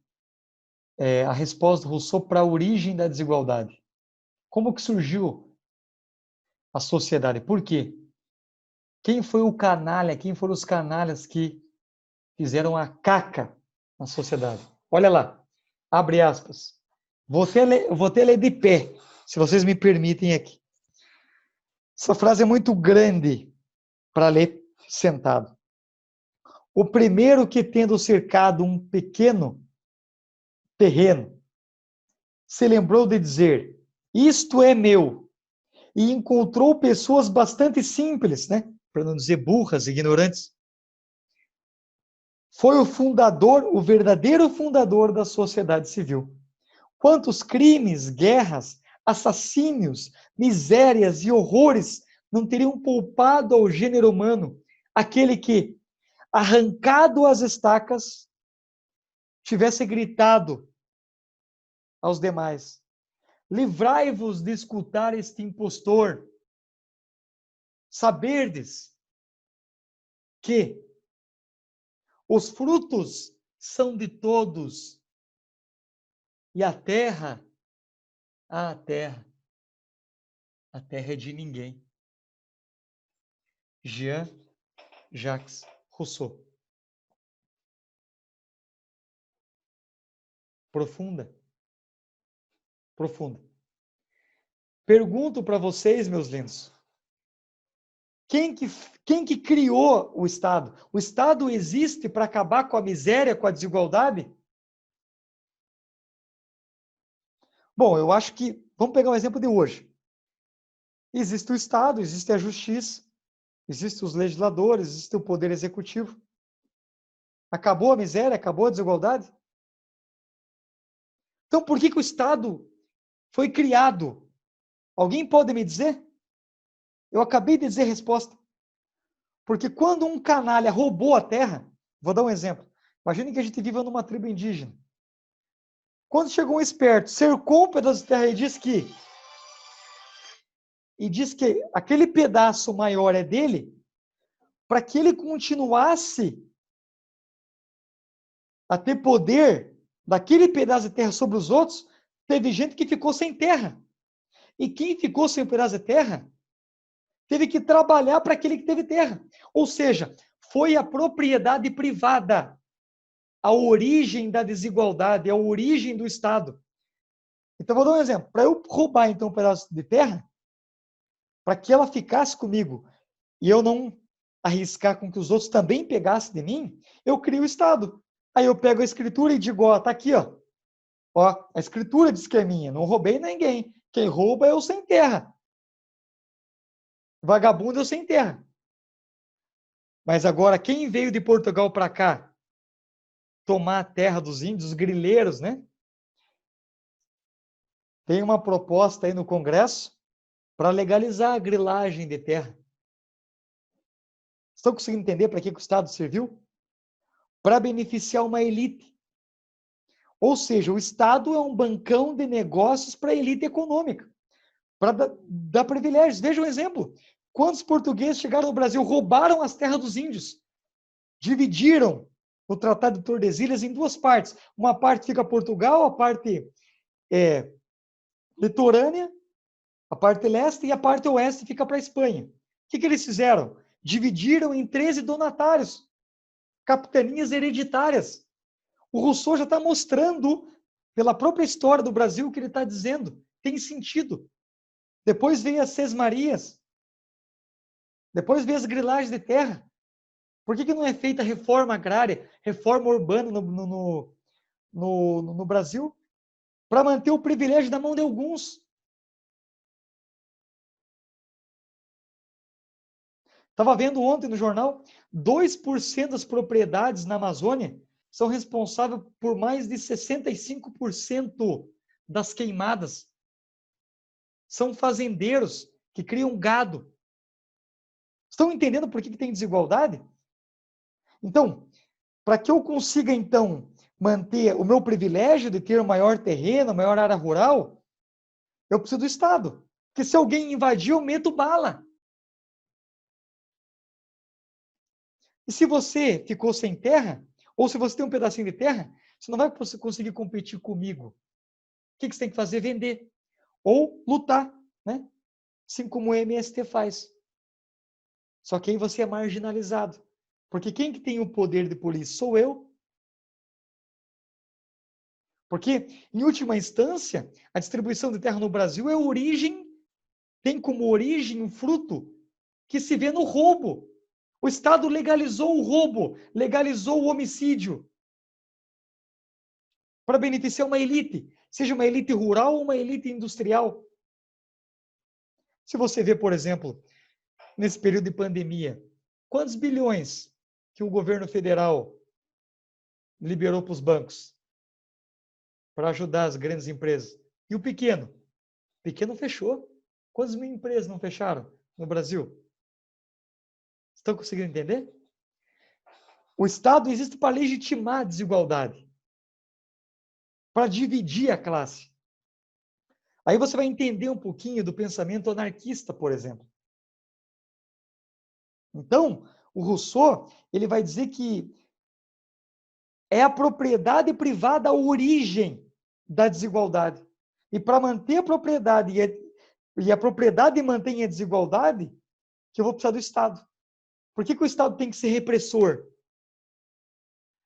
a resposta do Rousseau para a origem da desigualdade. Como que surgiu a sociedade? Por quê? Quem foi o canalha? Quem foram os canalhas que fizeram a caca na sociedade? Olha lá, abre aspas. Vou até ler de pé, se vocês me permitem aqui. Essa frase é muito grande para ler sentado. O primeiro que, tendo cercado um pequeno terreno, se lembrou de dizer: isto é meu, e encontrou pessoas bastante simples, né? Para não dizer burras, ignorantes. Foi o fundador, o verdadeiro fundador da sociedade civil. Quantos crimes, guerras, assassínios, misérias e horrores não teriam poupado ao gênero humano aquele que, arrancado às estacas, tivesse gritado aos demais: livrai-vos de escutar este impostor. Saberdes que os frutos são de todos e a terra, a terra é de ninguém. Jean-Jacques Rousseau. Profunda. Profunda. Pergunto para vocês, meus lindos, quem que criou o Estado? O Estado existe para acabar com a miséria, com a desigualdade? Bom, eu acho que, vamos pegar um exemplo de hoje. Existe o Estado, existe a justiça, existem os legisladores, existe o poder executivo. Acabou a miséria, acabou a desigualdade? Então, por que o Estado foi criado? Alguém pode me dizer? Eu acabei de dizer a resposta. Porque quando um canalha roubou a terra, vou dar um exemplo. Imagine que a gente viva numa tribo indígena. Quando chegou um esperto, cercou um pedaço de terra e diz que aquele pedaço maior é dele, para que ele continuasse a ter poder daquele pedaço de terra sobre os outros, teve gente que ficou sem terra. E quem ficou sem um pedaço de terra teve que trabalhar para aquele que teve terra. Ou seja, foi a propriedade privada a origem da desigualdade, a origem do Estado. Então, vou dar um exemplo. Para eu roubar, então, um pedaço de terra, para que ela ficasse comigo e eu não arriscar com que os outros também pegassem de mim, eu crio o Estado. Aí eu pego a escritura e digo, ó, tá aqui, ó. Ó, a escritura diz que é minha, não roubei ninguém. Quem rouba é eu sem terra. Vagabundo é eu sem terra. Mas agora, quem veio de Portugal para cá tomar a terra dos índios, os grileiros, né? Tem uma proposta aí no Congresso para legalizar a grilagem de terra. Estão conseguindo entender para que o Estado serviu? Para beneficiar uma elite. Ou seja, o Estado é um bancão de negócios para a elite econômica, para dar privilégios. Veja um exemplo. Quantos portugueses chegaram ao Brasil, roubaram as terras dos índios, dividiram o Tratado de Tordesilhas em duas partes. Uma parte fica Portugal, a parte litorânea, a parte leste, e a parte oeste fica para a Espanha. O que eles fizeram? Dividiram em 13 donatários, capitanias hereditárias. O Rousseau já está mostrando, pela própria história do Brasil, o que ele está dizendo. Tem sentido. Depois vem as sesmarias. Depois vem as grilagens de terra. Por que não é feita reforma agrária, reforma urbana no Brasil? Para manter o privilégio na mão de alguns. Estava vendo ontem no jornal, 2% das propriedades na Amazônia são responsáveis por mais de 65% das queimadas. São fazendeiros que criam gado. Estão entendendo por que tem desigualdade? Então, para que eu consiga, então, manter o meu privilégio de ter um maior terreno, maior área rural, eu preciso do Estado. Porque se alguém invadir, eu meto bala. E se você ficou sem terra, ou se você tem um pedacinho de terra, você não vai conseguir competir comigo. O que você tem que fazer? Vender. Ou lutar, né? Assim como o MST faz. Só que aí você é marginalizado. Porque quem que tem o poder de polícia? Sou eu. Porque, em última instância, a distribuição de terra no Brasil é origem, tem como origem um fruto que se vê no roubo. O Estado legalizou o roubo, legalizou o homicídio para beneficiar uma elite, seja uma elite rural ou uma elite industrial. Se você vê, por exemplo, nesse período de pandemia, quantos bilhões que o governo federal liberou para os bancos para ajudar as grandes empresas? E o pequeno? O pequeno fechou. Quantas mil empresas não fecharam no Brasil? Estão conseguindo entender? O Estado existe para legitimar a desigualdade, para dividir a classe. Aí você vai entender um pouquinho do pensamento anarquista, por exemplo. Então, o Rousseau, ele vai dizer que é a propriedade privada a origem da desigualdade. E para manter a propriedade e a propriedade mantém a desigualdade, que eu vou precisar do Estado. Por que o Estado tem que ser repressor?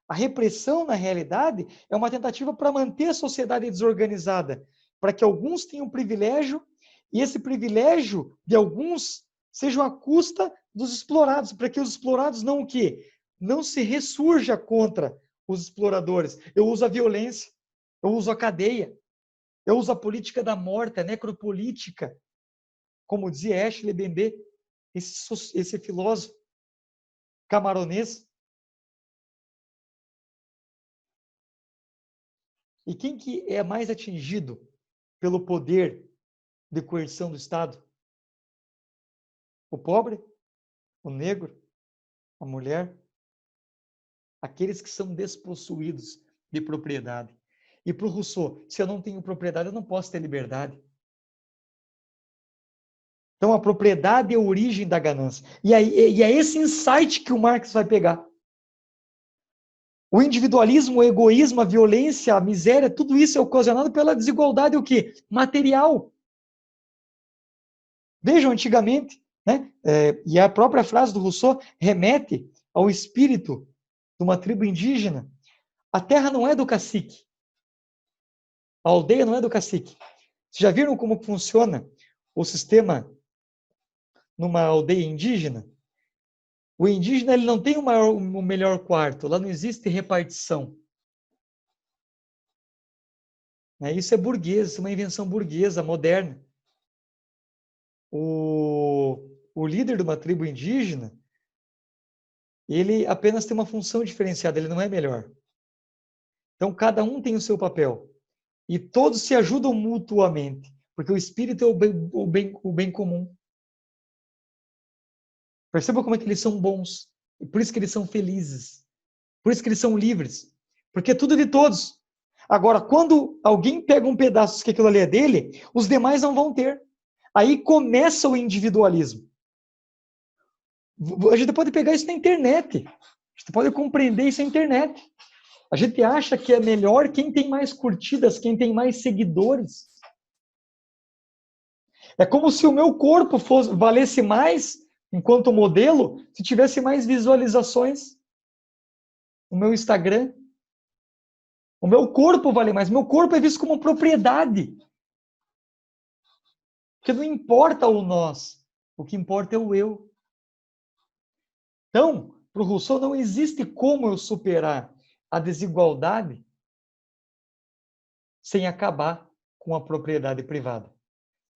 A repressão, na realidade, é uma tentativa para manter a sociedade desorganizada, para que alguns tenham privilégio, e esse privilégio de alguns seja à custa dos explorados, para que os explorados não o quê? Não se ressurja contra os exploradores. Eu uso a violência, eu uso a cadeia, eu uso a política da morte, a necropolítica, como dizia Ashley Bembe, esse filósofo camaronês. E quem que é mais atingido pelo poder de coerção do Estado? O pobre, o negro, a mulher, aqueles que são despossuídos de propriedade. E para o Rousseau, se eu não tenho propriedade, eu não posso ter liberdade. Então, a propriedade é a origem da ganância. E é esse insight que o Marx vai pegar. O individualismo, o egoísmo, a violência, a miséria, tudo isso é ocasionado pela desigualdade, o quê? Material. Vejam, antigamente, né? E a própria frase do Rousseau remete ao espírito de uma tribo indígena. A terra não é do cacique. A aldeia não é do cacique. Vocês já viram como funciona o sistema numa aldeia indígena? O indígena ele não tem o melhor quarto, lá não existe repartição. Isso é burguês, isso é uma invenção burguesa, moderna. O líder de uma tribo indígena, ele apenas tem uma função diferenciada, ele não é melhor. Então, cada um tem o seu papel. E todos se ajudam mutuamente, porque o espírito é o bem comum. Perceba como é que eles são bons. E por isso que eles são felizes. Por isso que eles são livres. Porque é tudo de todos. Agora, quando alguém pega um pedaço que aquilo ali é dele, os demais não vão ter. Aí começa o individualismo. A gente pode pegar isso na internet. A gente pode compreender isso na internet. A gente acha que é melhor quem tem mais curtidas, quem tem mais seguidores. É como se o meu corpo valesse mais, enquanto modelo, se tivesse mais visualizações no meu Instagram. O meu corpo vale mais. Meu corpo é visto como propriedade. Porque não importa o nós. O que importa é o eu. Então, para o Rousseau, não existe como eu superar a desigualdade sem acabar com a propriedade privada.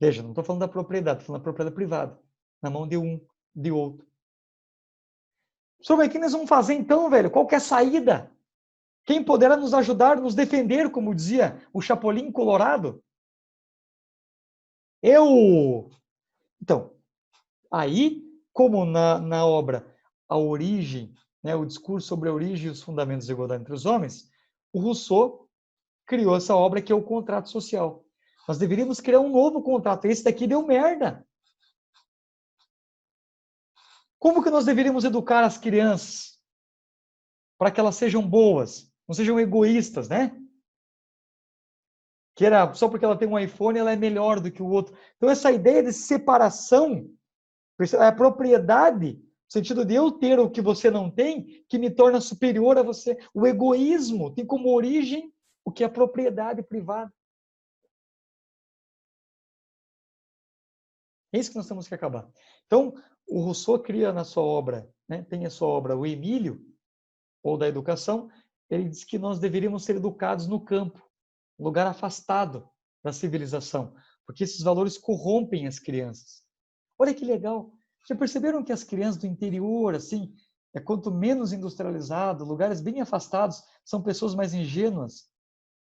Veja, não estou falando da propriedade, estou falando da propriedade privada, na mão de um, de outro. Sobre o que nós vamos fazer então, velho? Qual que é a saída? Quem poderá nos ajudar, nos defender, como dizia o Chapolin Colorado? Eu! Então, aí, como na obra A Origem, né, o discurso sobre a origem e os fundamentos da igualdade entre os homens, o Rousseau criou essa obra que é o contrato social. Nós deveríamos criar um novo contrato. Esse daqui deu merda. Como que nós deveríamos educar as crianças para que elas sejam boas, não sejam egoístas, né? Que era só porque ela tem um iPhone, ela é melhor do que o outro. Então, essa ideia de separação, a propriedade, no sentido de eu ter o que você não tem, que me torna superior a você. O egoísmo tem como origem o que é propriedade privada. É isso que nós temos que acabar. Então, o Rousseau cria na sua obra, né, tem a sua obra O Emílio, ou da educação, ele diz que nós deveríamos ser educados no campo, lugar afastado da civilização, porque esses valores corrompem as crianças. Olha que legal. Já perceberam que as crianças do interior, assim, quanto menos industrializado, lugares bem afastados, são pessoas mais ingênuas?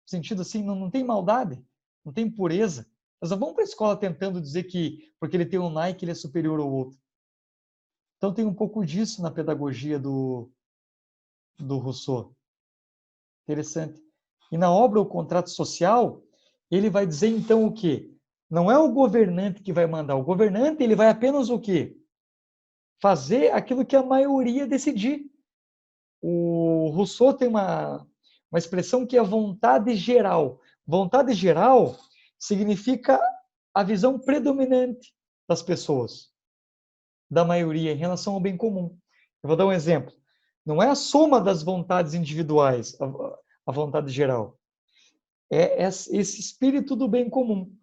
No sentido assim, não tem maldade, não tem pureza. Elas não vão para a escola tentando dizer que porque ele tem um Nike ele é superior ao outro. Então tem um pouco disso na pedagogia do Rousseau. Interessante. E na obra O Contrato Social, ele vai dizer então o quê? Não é o governante que vai mandar. O governante ele vai apenas o quê? Fazer aquilo que a maioria decidir. O Rousseau tem uma expressão que é vontade geral. Vontade geral significa a visão predominante das pessoas, da maioria, em relação ao bem comum. Eu vou dar um exemplo. Não é a soma das vontades individuais, a vontade geral. É esse espírito do bem comum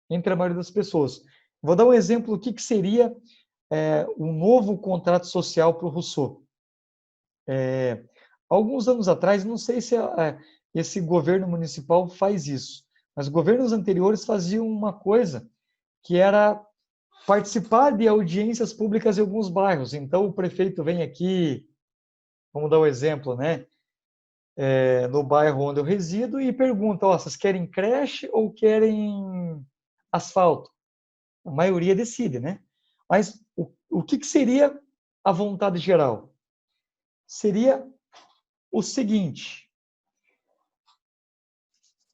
entre a maioria das pessoas. Vou dar um exemplo do que seria um novo contrato social para o Rousseau. Alguns anos atrás, não sei se esse governo municipal faz isso, mas governos anteriores faziam uma coisa que era participar de audiências públicas em alguns bairros. Então, o prefeito vem aqui, vamos dar um exemplo, né? No bairro onde eu resido e pergunta: vocês querem creche ou querem asfalto? A maioria decide, né? Mas o que seria a vontade geral? Seria o seguinte.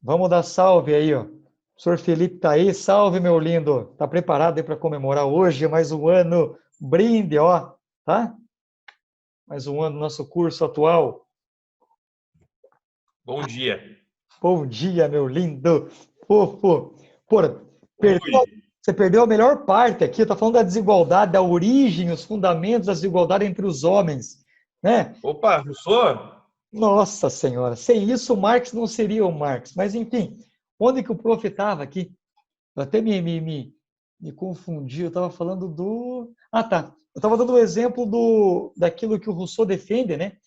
Vamos dar salve aí, ó. O senhor Felipe tá aí. Salve, meu lindo. Tá preparado aí para comemorar hoje mais um ano? Brinde, ó, tá? Mais um ano do nosso curso atual. Bom dia. Bom dia, meu lindo. Fofo. Porra, Oi. você perdeu a melhor parte aqui. Tá falando da desigualdade, da origem, os fundamentos da desigualdade entre os homens, né? Opa, Rousseau? Nossa Senhora, sem isso o Marx não seria o Marx. Mas, enfim, onde que o prof estava aqui? Eu até me confundi, eu estava falando do... Ah, tá. Eu estava dando o exemplo daquilo que o Rousseau defende, né?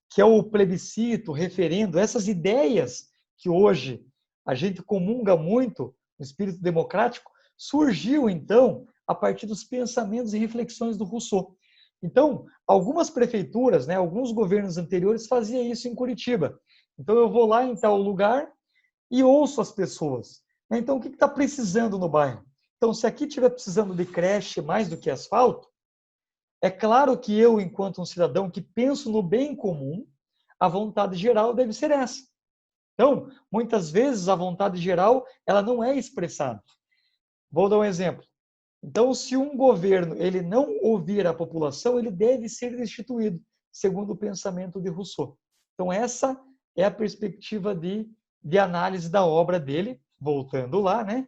Que é o plebiscito, o referendo, essas ideias que hoje a gente comunga muito no espírito democrático, surgiu, então, a partir dos pensamentos e reflexões do Rousseau. Então, algumas prefeituras, né, alguns governos anteriores faziam isso em Curitiba. Então, eu vou lá em tal lugar e ouço as pessoas. Então, o que está precisando no bairro? Então, se aqui estiver precisando de creche mais do que asfalto, é claro que eu, enquanto um cidadão que penso no bem comum, a vontade geral deve ser essa. Então, muitas vezes a vontade geral ela não é expressada. Vou dar um exemplo. Então, se um governo ele não ouvir a população, ele deve ser destituído, segundo o pensamento de Rousseau. Então, essa é a perspectiva de análise da obra dele, voltando lá, né?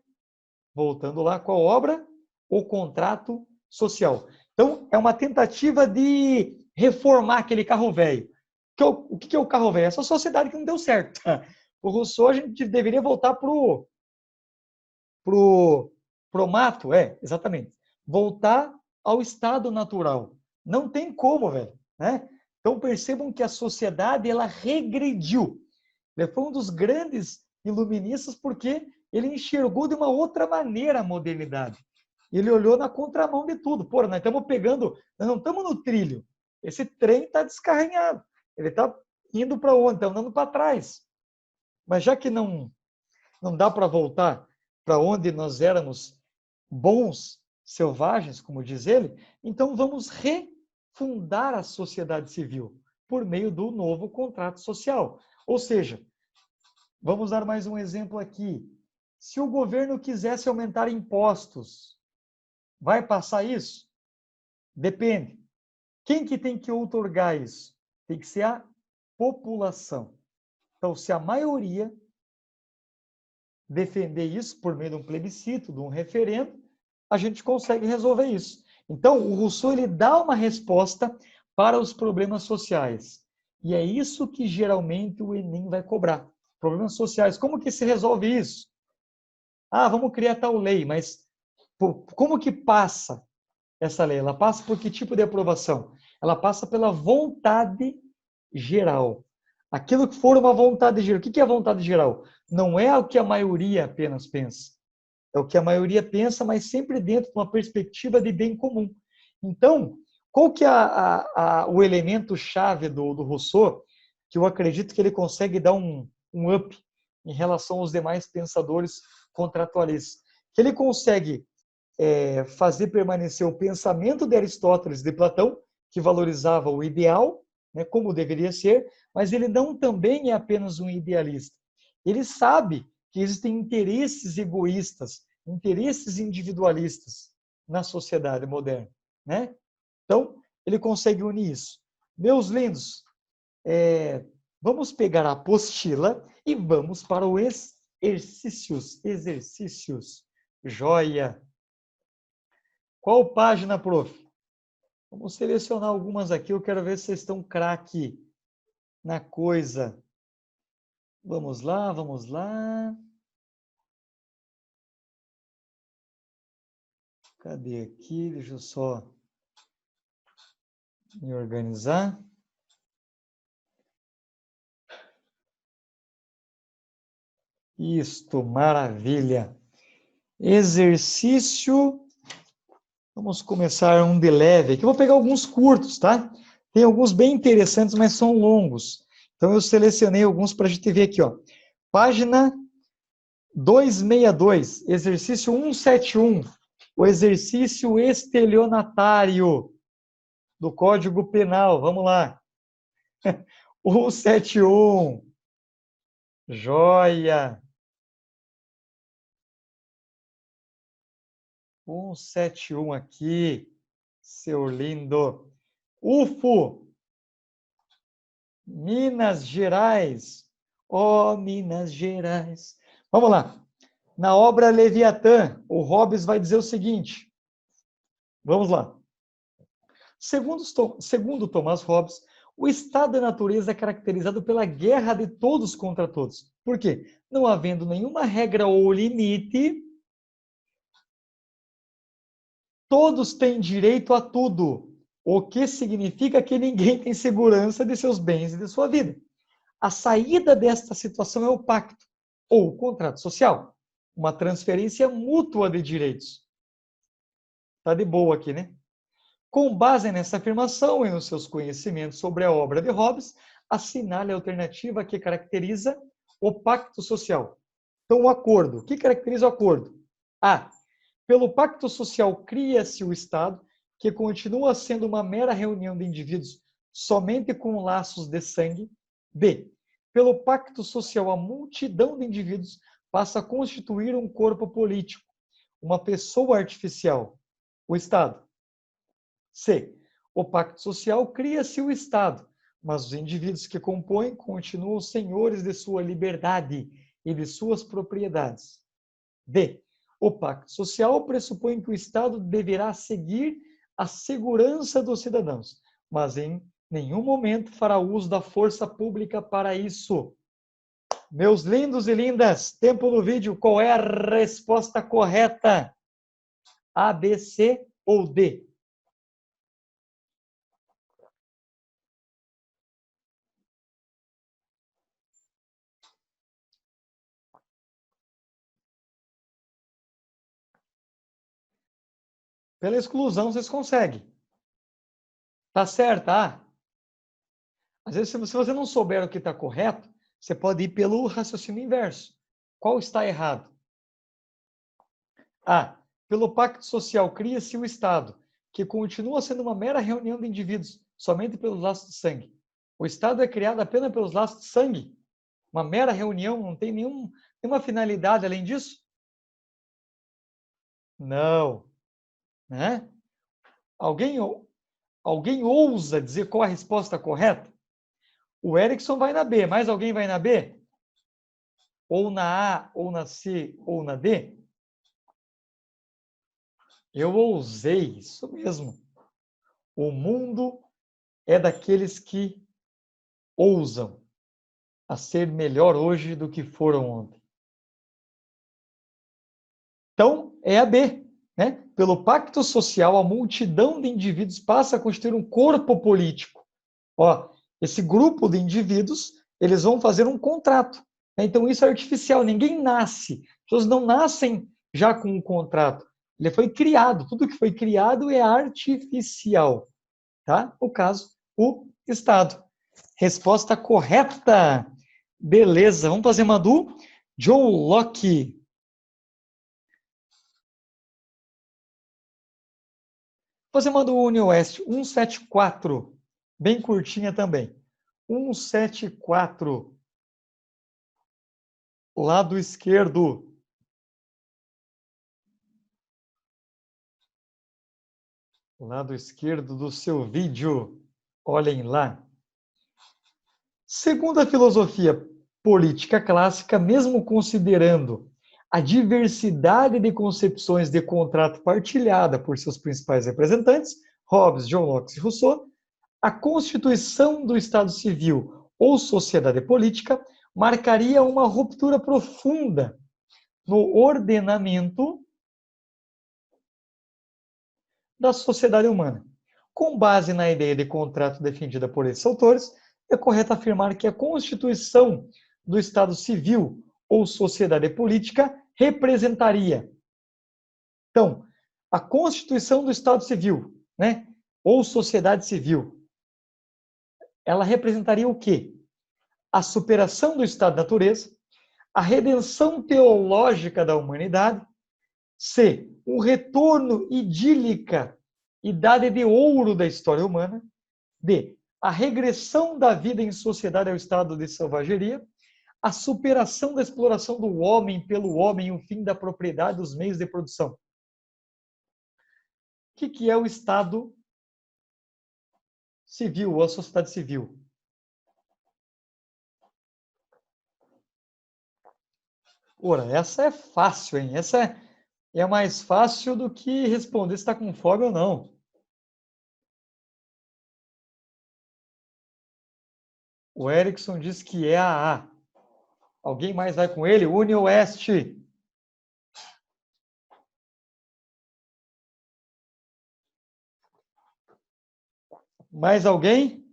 Voltando lá com a obra, O Contrato Social. Então, é uma tentativa de reformar aquele carro velho. O que é o carro velho? Essa sociedade que não deu certo. O Rousseau, a gente deveria voltar pro mato, exatamente. Voltar ao estado natural. Não tem como, velho, né? Então percebam que a sociedade ela regrediu. Ele foi um dos grandes iluministas porque ele enxergou de uma outra maneira a modernidade. Ele olhou na contramão de tudo. Pô, nós estamos pegando, nós não estamos no trilho. Esse trem está descarrenhado. Ele está indo para onde? Está andando para trás. Mas já que não dá para voltar para onde nós éramos bons selvagens, como diz ele, então vamos refundar a sociedade civil por meio do novo contrato social. Ou seja, vamos dar mais um exemplo aqui. Se o governo quisesse aumentar impostos, vai passar isso? Depende. Quem que tem que outorgar isso? Tem que ser a população. Então, se a maioria defender isso por meio de um plebiscito, de um referendo, a gente consegue resolver isso. Então, o Rousseau ele dá uma resposta para os problemas sociais. E é isso que geralmente o Enem vai cobrar. Problemas sociais. Como que se resolve isso? Ah, vamos criar tal lei, mas como que passa essa lei? Ela passa por que tipo de aprovação? Ela passa pela vontade geral. Aquilo que for uma vontade geral. O que é a vontade geral? Não é o que a maioria apenas pensa. É o que a maioria pensa, mas sempre dentro de uma perspectiva de bem comum. Então, qual que é o elemento-chave do Rousseau, que eu acredito que ele consegue dar um up em relação aos demais pensadores contratualistas? Que ele consegue fazer permanecer o pensamento de Aristóteles, de Platão, que valorizava o ideal, né, como deveria ser, mas ele não também é apenas um idealista. Ele sabe que existem interesses egoístas, interesses individualistas na sociedade moderna, né? Então, ele consegue unir isso. Meus lindos, vamos pegar a apostila e vamos para o exercícios. Joia! Qual página, prof? Vamos selecionar algumas aqui, eu quero ver se vocês estão craque na coisa. Vamos lá, vamos lá. Cadê aqui? Deixa eu só me organizar. Isto, maravilha. Exercício. Vamos começar um de leve aqui. Eu vou pegar alguns curtos, tá? Tem alguns bem interessantes, mas são longos. Então eu selecionei alguns para a gente ver aqui, ó. Página 262, exercício 171, o exercício estelionatário do Código Penal. Vamos lá. 171. Joia. 171 aqui, seu lindo. UFO, Minas Gerais. Oh, Minas Gerais. Vamos lá. Na obra Leviatã, o Hobbes vai dizer o seguinte. Vamos lá. Segundo Thomas Hobbes, o estado da natureza é caracterizado pela guerra de todos contra todos. Por quê? Não havendo nenhuma regra ou limite, todos têm direito a tudo, o que significa que ninguém tem segurança de seus bens e de sua vida. A saída desta situação é o pacto, ou o contrato social, uma transferência mútua de direitos. Tá de boa aqui, né? Com base nessa afirmação e nos seus conhecimentos sobre a obra de Hobbes, assinale a alternativa que caracteriza o pacto social. Então, o acordo. O que caracteriza o acordo? A. Pelo pacto social cria-se o Estado, que continua sendo uma mera reunião de indivíduos somente com laços de sangue. B. Pelo pacto social, a multidão de indivíduos passa a constituir um corpo político, uma pessoa artificial, o Estado. C. O pacto social cria-se o Estado, mas os indivíduos que compõem continuam senhores de sua liberdade e de suas propriedades. D. O pacto social pressupõe que o Estado deverá seguir a segurança dos cidadãos, mas em nenhum momento fará uso da força pública para isso. Meus lindos e lindas, tempo no vídeo, qual é a resposta correta? A, B, C ou D? Pela exclusão, vocês conseguem. Tá certo, ah? Às vezes, se você não souber o que está correto, você pode ir pelo raciocínio inverso. Qual está errado? Ah, pelo pacto social cria-se o Estado, que continua sendo uma mera reunião de indivíduos, somente pelos laços de sangue. O Estado é criado apenas pelos laços de sangue. Uma mera reunião, não tem nenhuma finalidade além disso? Não. Né? Alguém, alguém ousa dizer qual a resposta correta? O Erickson vai na B, mais alguém vai na B? Ou na A, ou na C, ou na D? Eu ousei, isso mesmo. O mundo é daqueles que ousam a ser melhor hoje do que foram ontem. Então, é a B. Né? Pelo pacto social, a multidão de indivíduos passa a constituir um corpo político. Ó, esse grupo de indivíduos, eles vão fazer um contrato. Né? Então, isso é artificial. Ninguém nasce. As pessoas não nascem já com um contrato. Ele foi criado. Tudo que foi criado é artificial. Tá? No caso, o Estado. Resposta correta. Beleza. Vamos fazer uma do John Locke. Fazer uma do UniOeste 174. Bem curtinha também. 174. Lado esquerdo. Lado esquerdo do seu vídeo. Olhem lá. Segundo a filosofia política clássica, mesmo considerando a diversidade de concepções de contrato partilhada por seus principais representantes, Hobbes, John Locke e Rousseau, a constituição do Estado Civil ou sociedade política marcaria uma ruptura profunda no ordenamento da sociedade humana. Com base na ideia de contrato defendida por esses autores, é correto afirmar que a constituição do Estado Civil ou sociedade política representaria. Então, a constituição do Estado Civil, né, ou sociedade civil, ela representaria o quê? A superação do estado de natureza, a redenção teológica da humanidade, C, o retorno idílica, idade de ouro da história humana, D, a regressão da vida em sociedade ao estado de selvageria, a superação da exploração do homem pelo homem e o fim da propriedade dos meios de produção. O que é o Estado civil ou a sociedade civil? Ora, essa é fácil, hein? Essa é mais fácil do que responder se está com fome ou não. O Erickson diz que é a A. Alguém mais vai com ele? UniOeste. Mais alguém?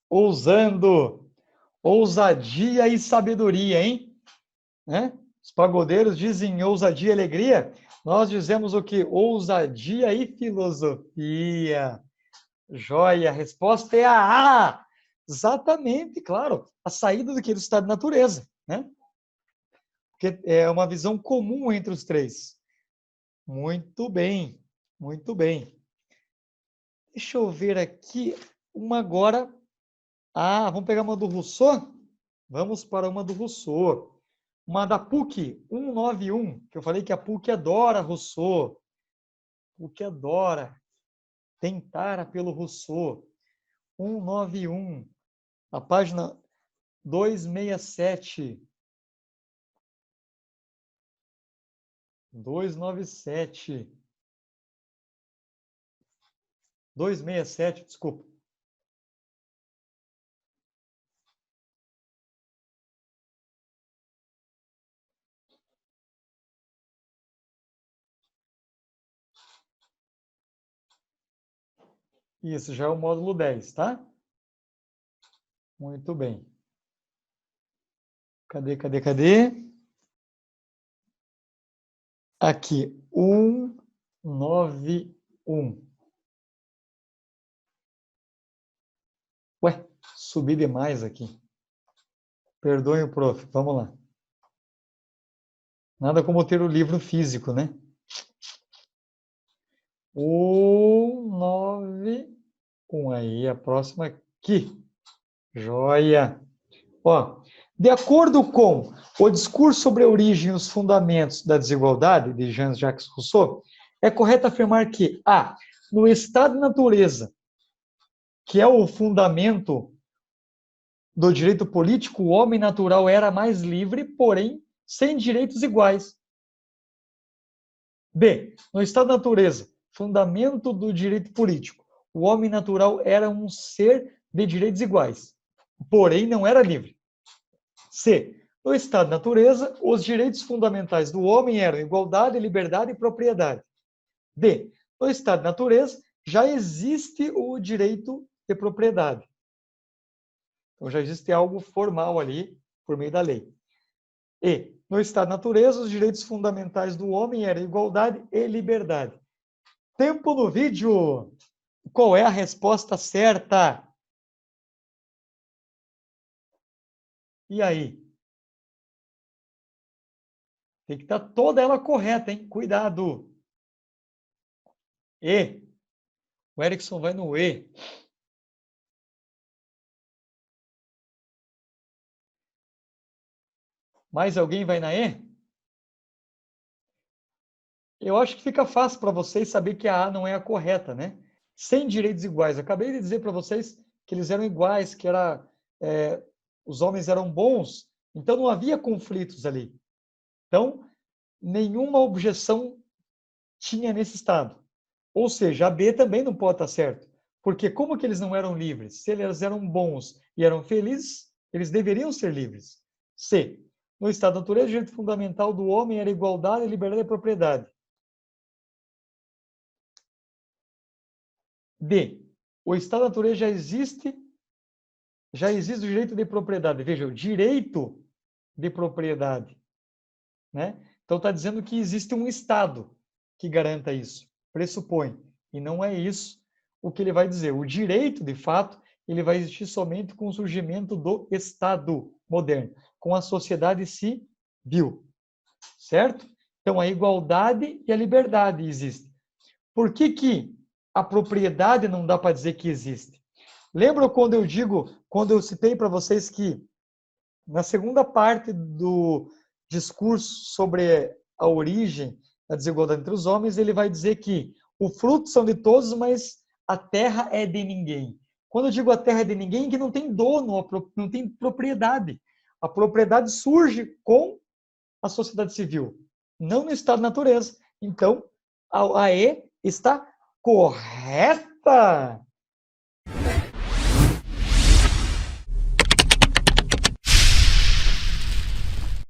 Ousando. Ousadia e sabedoria, hein? Né? Os pagodeiros dizem ousadia e alegria. Nós dizemos o que? Ousadia e filosofia. Joia. A resposta é a A. Exatamente, claro. A saída do estado de natureza, né? Porque é uma visão comum entre os três. Muito bem, muito bem. Deixa eu ver aqui uma agora. Ah, vamos pegar uma do Rousseau? Vamos para uma do Rousseau. Uma da PUC 191, que eu falei que a PUC adora Rousseau. PUC adora. Tentara pelo Rousseau. 191. A página 267. 297. 267, desculpa. Isso já é o módulo 10, tá? Muito bem. Cadê? Aqui, 191. Ué, subi demais aqui. Perdoe o prof. Vamos lá. Nada como ter o livro físico, né? 191 aí, a próxima aqui. Joia. Ó, de acordo com o discurso sobre a origem e os fundamentos da desigualdade, de Jean-Jacques Rousseau, é correto afirmar que, no estado de natureza, que é o fundamento do direito político, o homem natural era mais livre, porém, sem direitos iguais. B, no estado da natureza, fundamento do direito político, o homem natural era um ser de direitos iguais, porém não era livre. C, no estado da natureza, os direitos fundamentais do homem eram igualdade, liberdade e propriedade. D, no estado da natureza, já existe o direito de propriedade. Então já existe algo formal ali por meio da lei. E, no estado da natureza, os direitos fundamentais do homem eram igualdade e liberdade. Tempo no vídeo. Qual é a resposta certa? E aí? Tem que estar toda ela correta, hein? Cuidado. E. O Erickson vai no E. Mais alguém vai na E? Eu acho que fica fácil para vocês saber que a não é a correta, né? Sem direitos iguais. Acabei de dizer para vocês que eles eram iguais, que os homens eram bons, então não havia conflitos ali. Então, nenhuma objeção tinha nesse estado. Ou seja, a B também não pode estar certo. Porque como que eles não eram livres? Se eles eram bons e eram felizes, eles deveriam ser livres. C. No estado da natureza, o direito fundamental do homem era igualdade, liberdade e propriedade. D. O estado da natureza já existe o direito de propriedade. Veja, o direito de propriedade. Né? Então está dizendo que existe um estado que garanta isso. Pressupõe. E não é isso o que ele vai dizer. O direito, de fato, ele vai existir somente com o surgimento do Estado moderno, com a sociedade civil. Certo? Então, a igualdade e a liberdade existem. Por que a propriedade não dá para dizer que existe? Lembra quando eu citei para vocês que na segunda parte do discurso sobre a origem da desigualdade entre os homens, ele vai dizer que o fruto são de todos, mas a terra é de ninguém. Quando eu digo a terra é de ninguém, é que não tem dono, não tem propriedade. A propriedade surge com a sociedade civil, não no estado de natureza. Então, a E está correta.